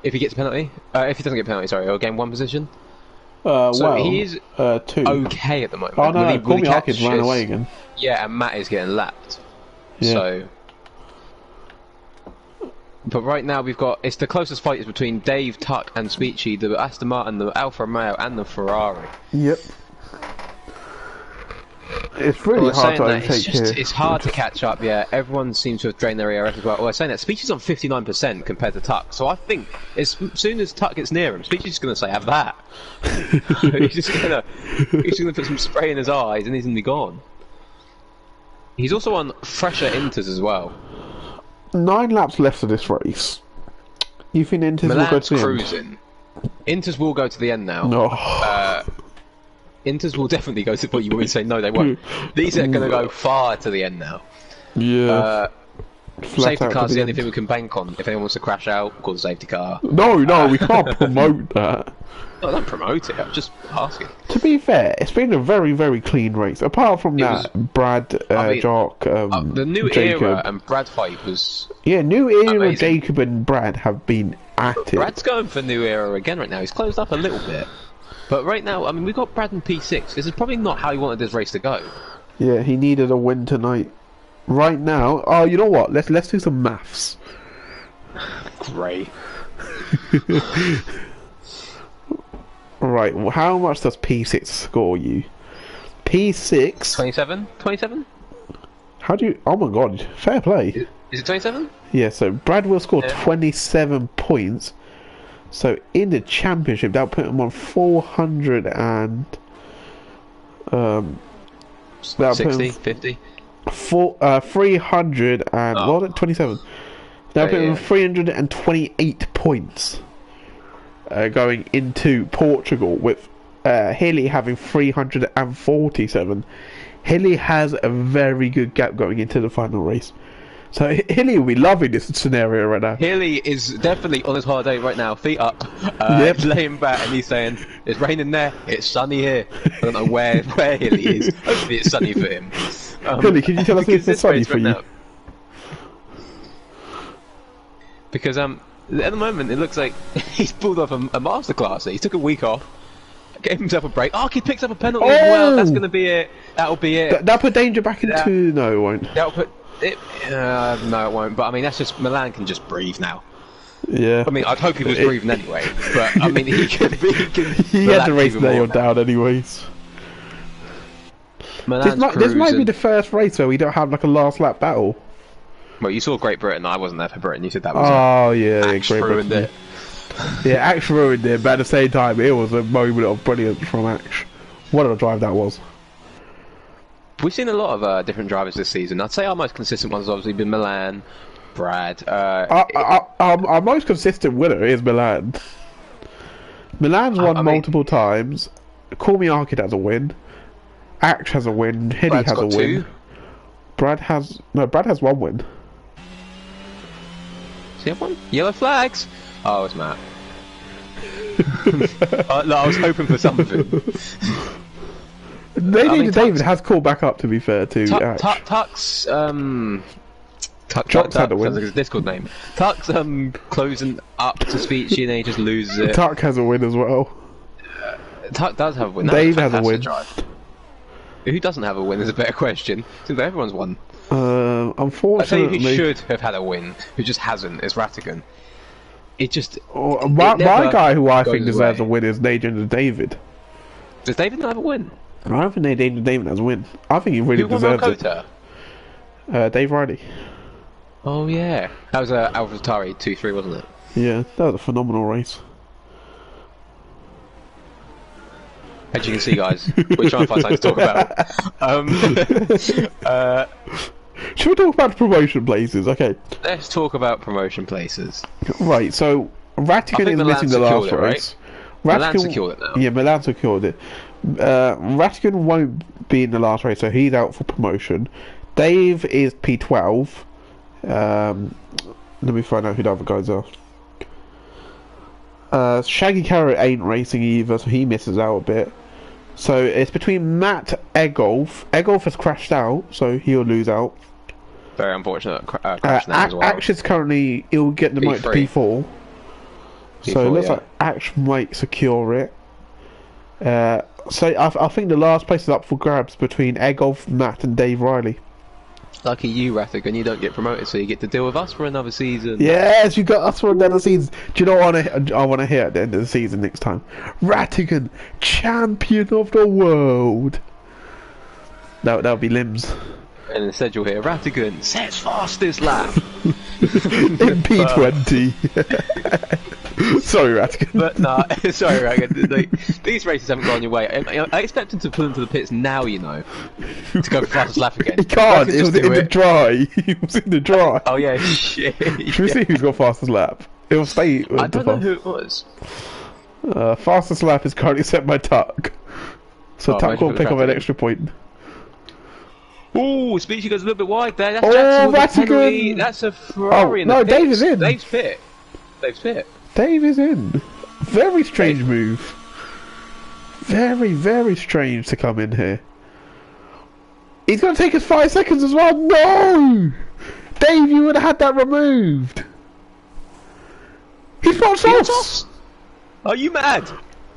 If he gets a penalty, if he doesn't get a penalty, sorry, he'll gain 1 position. So he is 2. Okay at the moment. Oh no, Corby Harkins ran away again. Yeah, and Matt is getting lapped. Yeah. So, but right now it's the closest fight is between Dave, Tuck, and Speechy, the Aston Martin, the Alfa Romeo, and the Ferrari. Yep. It's really hard to overtake here. It's hard to catch up, yeah. Everyone seems to have drained their ERS as well. Well, I was saying that Speechy's on 59% compared to Tuck, so I think as soon as Tuck gets near him, Speechy's just going to say, have that. he's just going to put some spray in his eyes and he's going to be gone. He's also on fresher Inters as well. 9 laps left of this race. You think Inters will go to the cruising. End? Inters will go to the end now. No. Inters will definitely go to, but you wouldn't say no, they won't. These are going to go far to the end now. Yeah. Safety car's the only thing we can bank on. If anyone wants to crash out, call the safety car. No, we can't promote that. No, don't promote it, I'm just asking. To be fair, it's been a very, very clean race. Apart from Brad, Jock, the new Jacob. era and Brad fight was... Yeah, new era, amazing. Jacob and Brad have been at it. Brad's going for new era again right now. He's closed up a little bit. But right now, I mean, we've got Brad in P6. This is probably not how he wanted this race to go. Yeah, he needed a win tonight. Right now, oh, you know what? Let's do some maths. Great. Right, well, how much does P6 score you? P6... 27? 27? How do you... Oh my god, fair play. Is it 27? Yeah, so Brad will score Yeah. 27 points. So in the championship, that'll put him on 400 and... that'll put 60, him 50? 300 and... Oh. What was it? 27. That'll put him on 328 points. Going into Portugal with Hilly having 347. Hilly has a very good gap going into the final race. So Hilly will be loving this scenario right now. Hilly is definitely on his holiday right now, feet up, laying back, and he's saying, "It's raining there, it's sunny here." I don't know where Hilly is. Hopefully it's sunny for him. Hilly, can you tell us if it's sunny for you? Because at the moment it looks like he's pulled off a masterclass. He took a week off, gave himself a break. Oh, he picks up a penalty as well. That's going to be it. That'll be it. That'll put danger back into... No, it won't. That'll put... no, it won't. But I mean, that's just Milan can just breathe now. Yeah. I mean, I'd hope he was breathing anyway. But I mean, he can. He had the race nailed down, anyways. This might be the first race where we don't have like a last lap battle. Well, you saw Great Britain. I wasn't there for Britain. You said that was. Oh yeah, Axe Great ruined Britain. Yeah, Axe ruined it, but at the same time, it was a moment of brilliance from Axe. What a drive that was. We've seen a lot of different drivers this season. I'd say our most consistent ones have obviously been Milan, Brad. Our most consistent winner is Milan. Milan's won multiple times. Call Me Arcade has a win. Axe has a win. Hilly has a win. Brad has one win. Does he have one? Yellow flags. Oh, it's Matt. I was hoping for something. David has called back up, to be fair, to Axe. Tuck's Tuck's had a win. Sounds like his Discord name. Tuck's closing up to Speechy and then he just loses it. Tuck has a win as well. Tuck does have a win. Dave has a win. Drive. Who doesn't have a win is a better question. Seems like everyone's won. Unfortunately, I tell you who should have had a win, who just hasn't, is Rattigan. It just... my guy who I think deserves a win is Nathan David. Does David not have a win? I don't think David has a win. I think he really deserves it. Dave Riley. Oh yeah. That was AlphaTauri 2-3, wasn't it? Yeah, that was a phenomenal race. As you can see, guys, we're trying to find something to talk about. Should we talk about promotion places? Okay. Let's talk about promotion places. Right, so Rattigan is missing the last race. Right? Milan secured it now. Yeah, Milan secured it. Rattigan won't be in the last race, so he's out for promotion. Dave is P12. Let me find out who the other guys are. Shaggy Carrot ain't racing either, so he misses out a bit. So it's between Matt Egolf. Egolf has crashed out, so he'll lose out. Very unfortunate crash now as well. Axe is currently, he'll get the motor to P4. So it looks like Axe might secure it. So I think the last place is up for grabs between Egolf, Matt and Dave Riley. Lucky you, Rattigan, you don't get promoted, so you get to deal with us for another season. Yes, you got us for another season. Do you know what I want to hear at the end of the season next time? Rattigan, champion of the world. That'll be Limbs. And instead you'll hear Rattigan sets fastest lap. In P20. Sorry, Rattigan. But no, sorry, Rattigan. These races haven't gone your way. I expect him to pull into the pits now, you know, to go for fastest lap again. He can't. It was in the dry. He was in the dry. Oh yeah, shit. Should we see who's got fastest lap? It will stay. I don't know who it was. Fastest lap is currently set by Tuck. So Tuck will pick up an extra point. Oh, Speechy goes a little bit wide there. That's Rattigan! That's a Ferrari in the pits. Dave is in. Dave's fit. Dave is in. Very strange move. Very, very strange to come in here. He's going to take us 5 seconds as well. No! Dave, you would have had that removed. He's got sauce. Are you mad?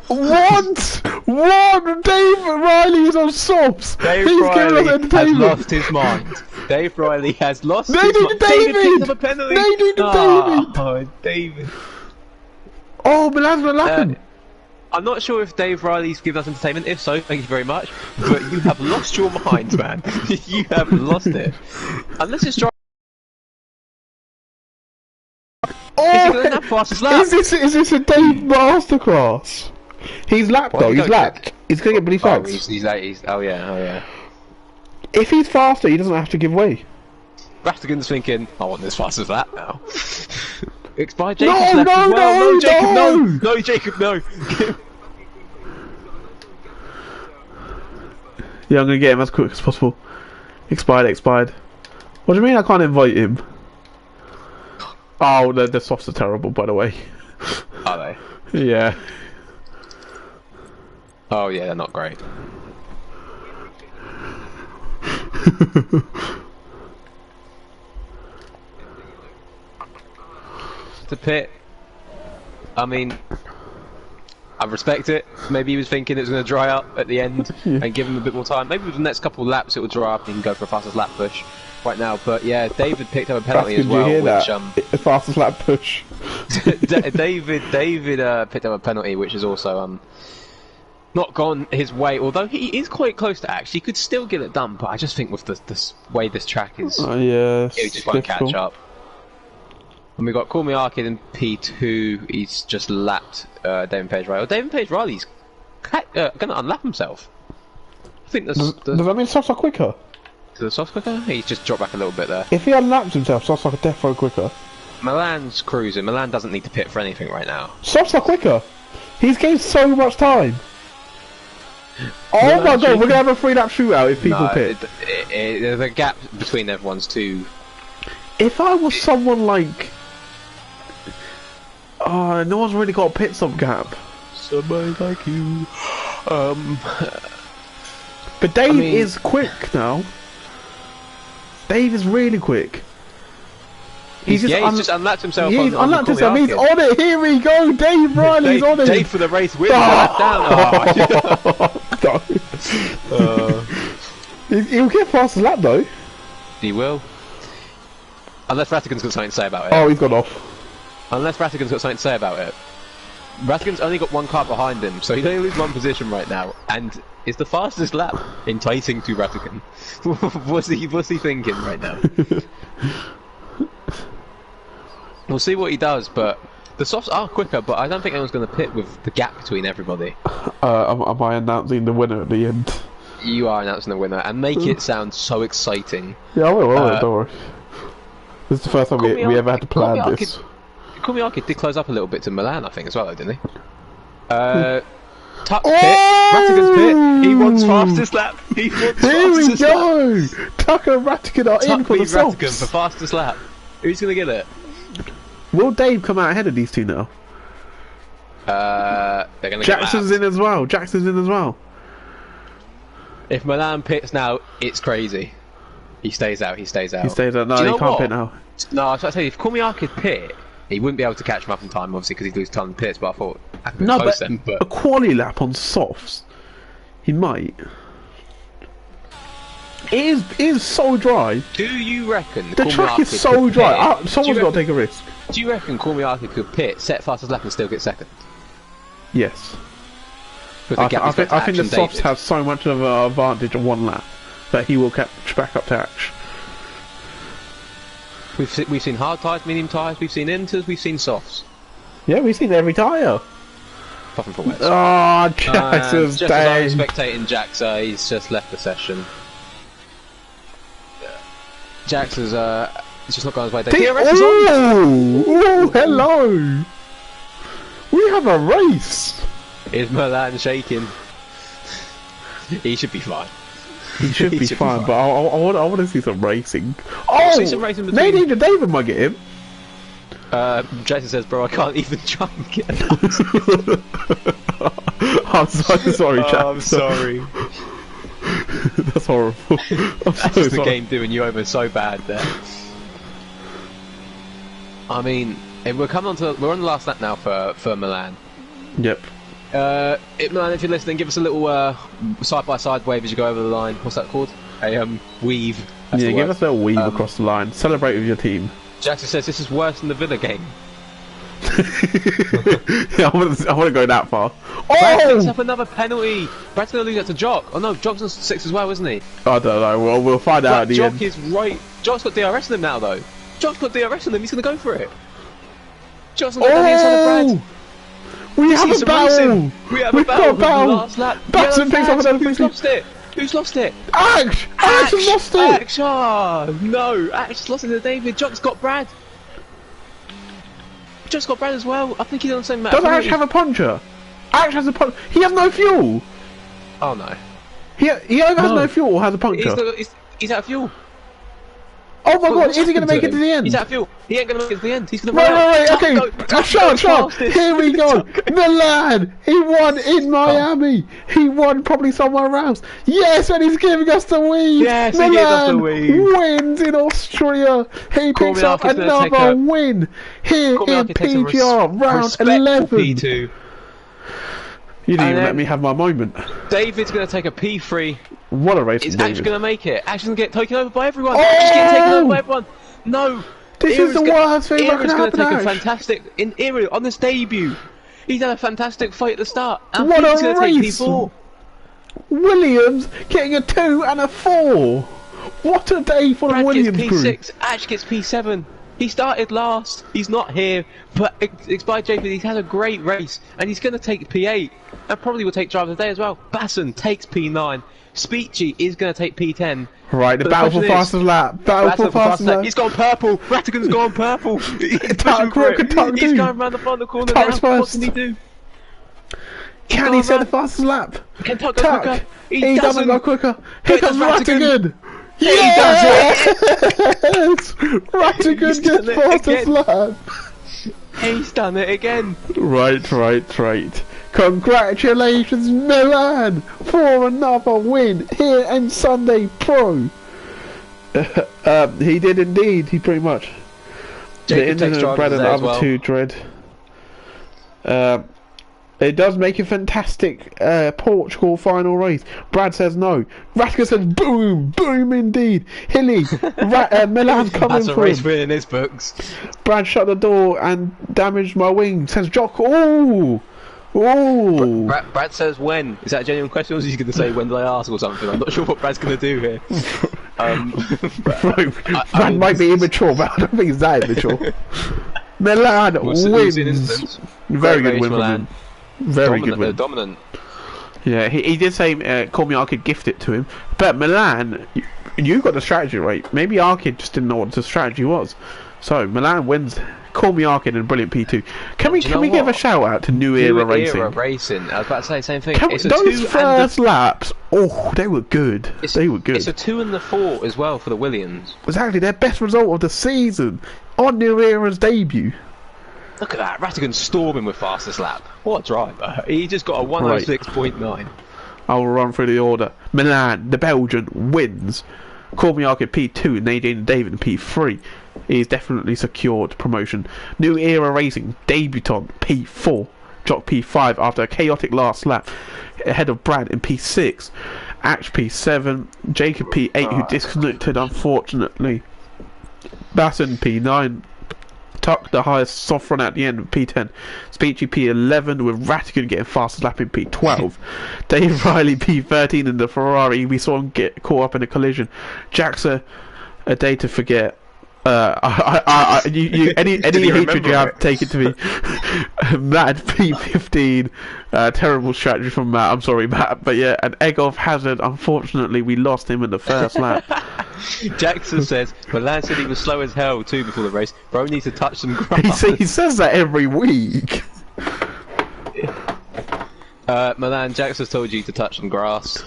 What? Dave Riley is on subs. Dave Riley has lost his mind. Dave Riley has lost his mind. David! Oh, David. Oh, Milan's not laughing. I'm not sure if Dave Riley's given us entertainment. If so, thank you very much. But you have lost your mind, man. You have lost it. Unless it's fastest lap. Is this a Dave masterclass? He's lapped though. He's lapped. He's gonna get bloody flags. He's late. Oh yeah. If he's faster, he doesn't have to give way. Ratigan's thinking, I want this fastest lap now. Expired Jacob's No, left as well. no, Jacob, no. no, Jacob, no. Yeah, I'm gonna get him as quick as possible. Expired. What do you mean I can't invite him? Oh, the softs are terrible, by the way. Are they? Yeah. Oh yeah, they're not great. To pit. I mean, I respect it. Maybe he was thinking it was going to dry up at the end and give him a bit more time. Maybe with the next couple of laps it will dry up and he can go for a fastest lap push right now. But yeah, David picked up a penalty as well. The fastest lap push. David picked up a penalty, which is also not gone his way. Although he is quite close to actually, he could still get it done. But I just think with the way this track is, yeah, he just won't catch up. And we got Cormier in P2. He's just lapped David Page Riley. David Page Riley's going to unlap himself. I think does that mean softs are quicker? The softs quicker? He's just dropped back a little bit there. If he unlaps himself, softs are defo quicker. Milan's cruising. Milan doesn't need to pit for anything right now. Softs are quicker. He's gained so much time. Oh my god, we're going to have a 3-lap shootout if people pit. The gap between everyone's too. If I was someone like... no one's really got a pit stop gap. Somebody like you. But Dave is quick now. Dave is really quick. He's just unlapped himself. He's unlapped himself. He's on it. Here we go. Dave Riley's on it. Dave for the race wins. Lap down. He'll get past the lap though. He will. Unless Ratigan's got something to say about it. Oh, he's gone off. Unless Ratigan's got something to say about it. Ratigan's only got one car behind him, so he'd only lose one position right now, and it's the fastest lap, enticing to Ratigan. what's he thinking right now? We'll see what he does, but the softs are quicker, but I don't think anyone's going to pit with the gap between everybody. Am I announcing the winner at the end? You are announcing the winner, and make it sound so exciting. Yeah, I will, don't worry. This is the first time we ever had to plan this. Kumiaki did close up a little bit to Milan, I think, as well, didn't he? Tuck pit, Ratigan's pit, he wants fastest lap, Here we go! Tucker and Ratigan are in for the softs. Ratigan for fastest lap. Who's going to get it? Will Dave come out ahead of these two now? They're going to Jackson's in as well. If Milan pits now, it's crazy. He stays out. No, he can't pit now. No, I was about to say, if Kumiaki could pit, he wouldn't be able to catch him up in time, obviously, because he'd lose time in pits, but I thought... a quali lap on softs, he might. It is so dry. Do you reckon the track is so dry? Someone's got to take a risk. Do you reckon Kumiaki could pit, set fastest lap and still get second? Yes. I think the softs have so much of an advantage on one lap that he will catch back up to Ash. We've seen hard tyres, medium tyres, we've seen inters, we've seen softs. Yeah, we've seen every tyre. Apart from for wets. Oh, Jackson's just as I was spectating Jaxa, he's just left the session. Jax's he's just not going his way. Oh, hello! We have a race! Is Milan shaking? He should be fine. He should be fine, but I want to see some racing. Oh, see some racing maybe even David might get him. Jason says, "Bro, I can't even try and get him." I'm so sorry, Jack. I'm sorry. That's horrible. That's just the game doing you over so bad there. I mean, we're on the last lap now for Milan. Yep. Milan, if you're listening, give us a little side-by-side wave as you go over the line. What's that called? A weave. That's give us a little weave across the line. Celebrate with your team. Jackson says this is worse than the Villa game. I want to go that far. Brad picks up another penalty. Brad's going to lose that to Jock. Oh no, Jock's on 6 as well, isn't he? I don't know. We'll find out at the end. Jock is right. Jock's got DRS on him now, though. Jock's got DRS on him. He's going to go for it. Johnson got down the inside of Brad. We have a battle! We have a battle! Last lap. Batson picks up another Who's lost it? Who's lost it? Ash! Ash has lost it! Ash! Oh, no! Ash has lost it to David. Jock's got Brad. Jock's got Brad as well. I think he's on the same map. Does Ash have a puncher? Ash has a puncher. He has no fuel! Oh no. He either has no fuel or has a puncture. He's out of fuel. Oh my god, is he going to make it to the end? He's out of fuel. He ain't going to make it to the end. He's going to run out. Okay. Shot. Here we go. Milan. He won in Miami. He won probably somewhere else. Yes, and he's giving us the lead. Yes, Milan he gave us the lead. Wins in Austria. He picks up another win here in PGR round 11. P2. You didn't even let me have my moment. David's going to take a P3. What a race! Is Ash going to make it? Ash is going to get taken over by everyone. Oh! Ash is getting taken over by everyone. No. This is the worst thing that can happen. Era's going to take a fantastic Era on this debut. He's had a fantastic fight at the start. And what Pete's a going to race! take P4. Williams getting a 2 and a 4. What a day for the Williams gets crew. P6. Ash gets P7. He started last. He's not here, but Expired JP. He's had a great race, and he's going to take P8, and probably will take driver of the day as well. Basson takes P9. Speechy is going to take P10. Right, the battle for fastest lap. Battle for fastest lap. He's gone purple. Ratigan's gone purple. He's Tuck, going around the front of the corner now. What can he do? Can he set the fastest lap? Can Tuck go quicker? He doesn't go quicker. Here comes Ratigan. Yes! Ratigan gets fastest lap. He's done it again. Right. Congratulations, Milan, for another win here in Sunday Pro. He did indeed. He pretty much. Jacob the Indian Brad and the other two dread. It does make a fantastic Portugal final race. Brad says no. Ratka says boom, boom indeed. Hilly, Milan's coming That's a for race him. win in his books. Brad shut the door and damaged my wing. Says Jock. Ooh. Brad says when. Is that a genuine question, or is he going to say when did I ask or something? I'm not sure what Brad's going to do here. Brad might be immature, but I don't think he's that immature. Milan wins. Very good win from him. Very good win. Dominant. Yeah, he did say call me Arkid, gift it to him. But Milan, you got the strategy right. Maybe Arkid just didn't know what the strategy was. So Milan wins. Call me Arkid and brilliant P2. Can we give a shout out to New Era Racing? I was about to say the same thing. Those first laps, they were good. They were good. It's a 2 and the 4 as well for the Williams. Exactly, their best result of the season on New Era's debut. Look at that, Ratigan storming with fastest lap. What a driver. He just got a 106.9. I'll run through the order. Milan, the Belgian, wins. Call me Arkid P2, Nadine David P3. He's definitely secured promotion. New Era Racing, debutant P4. Jock P5 after a chaotic last lap. Ahead of Brad in P6. Ash P7. Jacob P8 who disconnected unfortunately. Basson P9. Tuck the highest soft run at the end of P10. Speechy P11 with Ratigan getting fastest lap in P12. Dave Riley P13 in the Ferrari. We saw him get caught up in a collision. Jackson, a day to forget. Any hatred you have, take it to me. Matt P15. Terrible strategy from Matt. I'm sorry, Matt, but yeah. And Egolf Hazard. Unfortunately, we lost him in the first lap. Jackson says Milan said he was slow as hell too before the race. Bro needs to touch some grass. He says that every week. Milan, Jackson's told you to touch some grass.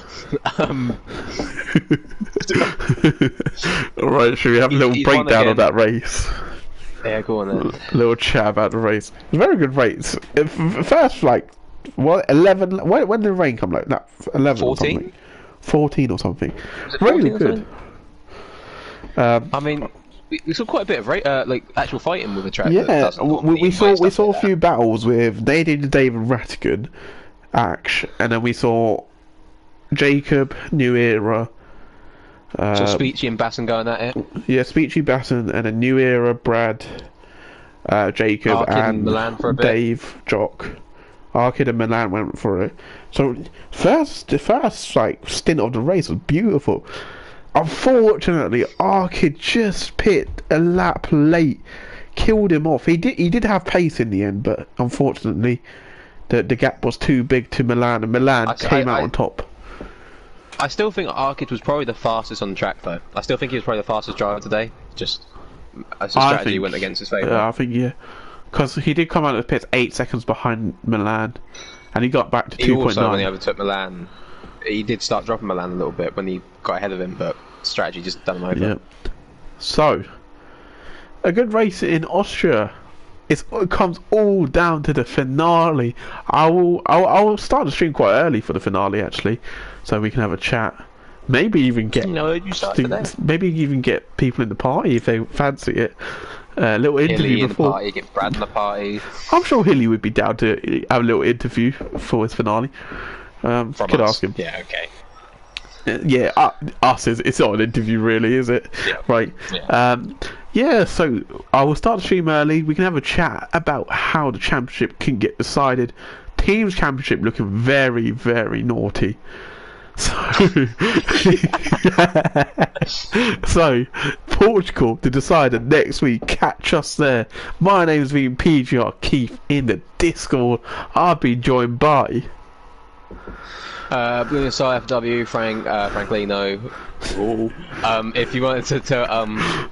Alright, should we have a little breakdown of that race? Yeah, go on then. A little chat about the race. It was a very good race. First, 11. When did the rain come? 11 14? Or something. 14 or something. Was it Really 14 good. I mean, we saw quite a bit of actual fighting with the track. Yeah, we saw a few battles with David Ratigan, Ash, and then we saw Jacob, New Era. So Speechy and Basson going at it. Yeah, Speechy, Basson, and a New Era, Brad, Jacob, Arkid and Milan for a bit. Dave, Jock. Arkid and Milan went for it. So the first stint of the race was beautiful. Unfortunately, Arkid just pit a lap late, killed him off. He did have pace in the end, but unfortunately, the gap was too big to Milan, and Milan came out on top. I still think Arkic was probably the fastest on the track, though. I still think he was probably the fastest driver today. Just as a strategy went against his favour. Yeah, I think because he did come out of the pits 8 seconds behind Milan, and he got back to 2.9. He also, when he overtook Milan, he did start dropping Milan a little bit when he got ahead of him, but strategy just done him over. Yep. So, a good race in Austria. It comes all down to the finale. I will start the stream quite early for the finale, actually, so we can have a chat. Maybe even get maybe even get people in the party if they fancy it. A little interview before. Party, get Brad in the party. I'm sure Hilly would be down to have a little interview for his finale. Could ask him. Yeah, okay. Yeah, it's not an interview really, is it? Yeah. Right. Yeah. So I will start the stream early. We can have a chat about how the championship can get decided. Teams championship looking very, very naughty. So Portugal to decide it next week. Catch us there. My name's been PGR Keith in the Discord. I've been joined by Blue Sky FW, Franklino. If you wanted to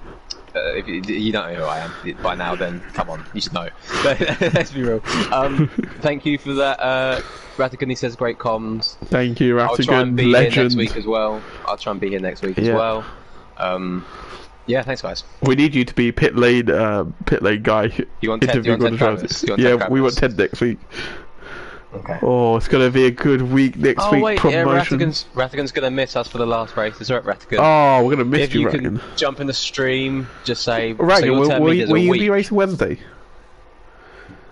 if you don't know who I am by now, then come on, you should know. Let's be real. Thank you for that. Ratigan, he says great comms. Thank you, Ratigan. I'll try and be legend. here next week as well. As well. Yeah, thanks guys. We need you to be pit lane guy. You want Ted Travis? We want Ted next week. Okay. Oh, it's gonna be a good week next week. Wait, promotion. yeah, Ratigan's gonna miss us for the last race. Is that right, Ratigan? Oh, we're gonna miss if you, you Ratigan. can jump in the stream, just say. Ratigan, will you be racing Wednesday?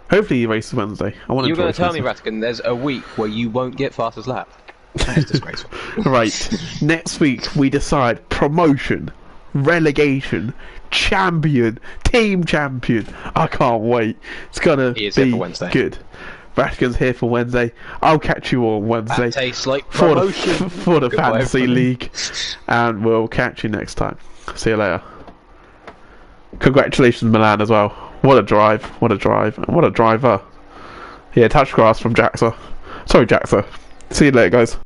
Hopefully, you race Wednesday. I want to. You're gonna tell me, Ratigan, there's a week where you won't get fastest lap. That's disgraceful. Right. Next week we decide promotion, relegation, champion, team champion. I can't wait. It's gonna be good. Ratigan's here for Wednesday. I'll catch you on Wednesday. That tastes like promotion for the Fantasy League, and we'll catch you next time. See you later. Congratulations, Milan, as well. What a drive! What a drive! And what a driver! Yeah, touch grass from Jaxa. Sorry, Jaxa. See you later, guys.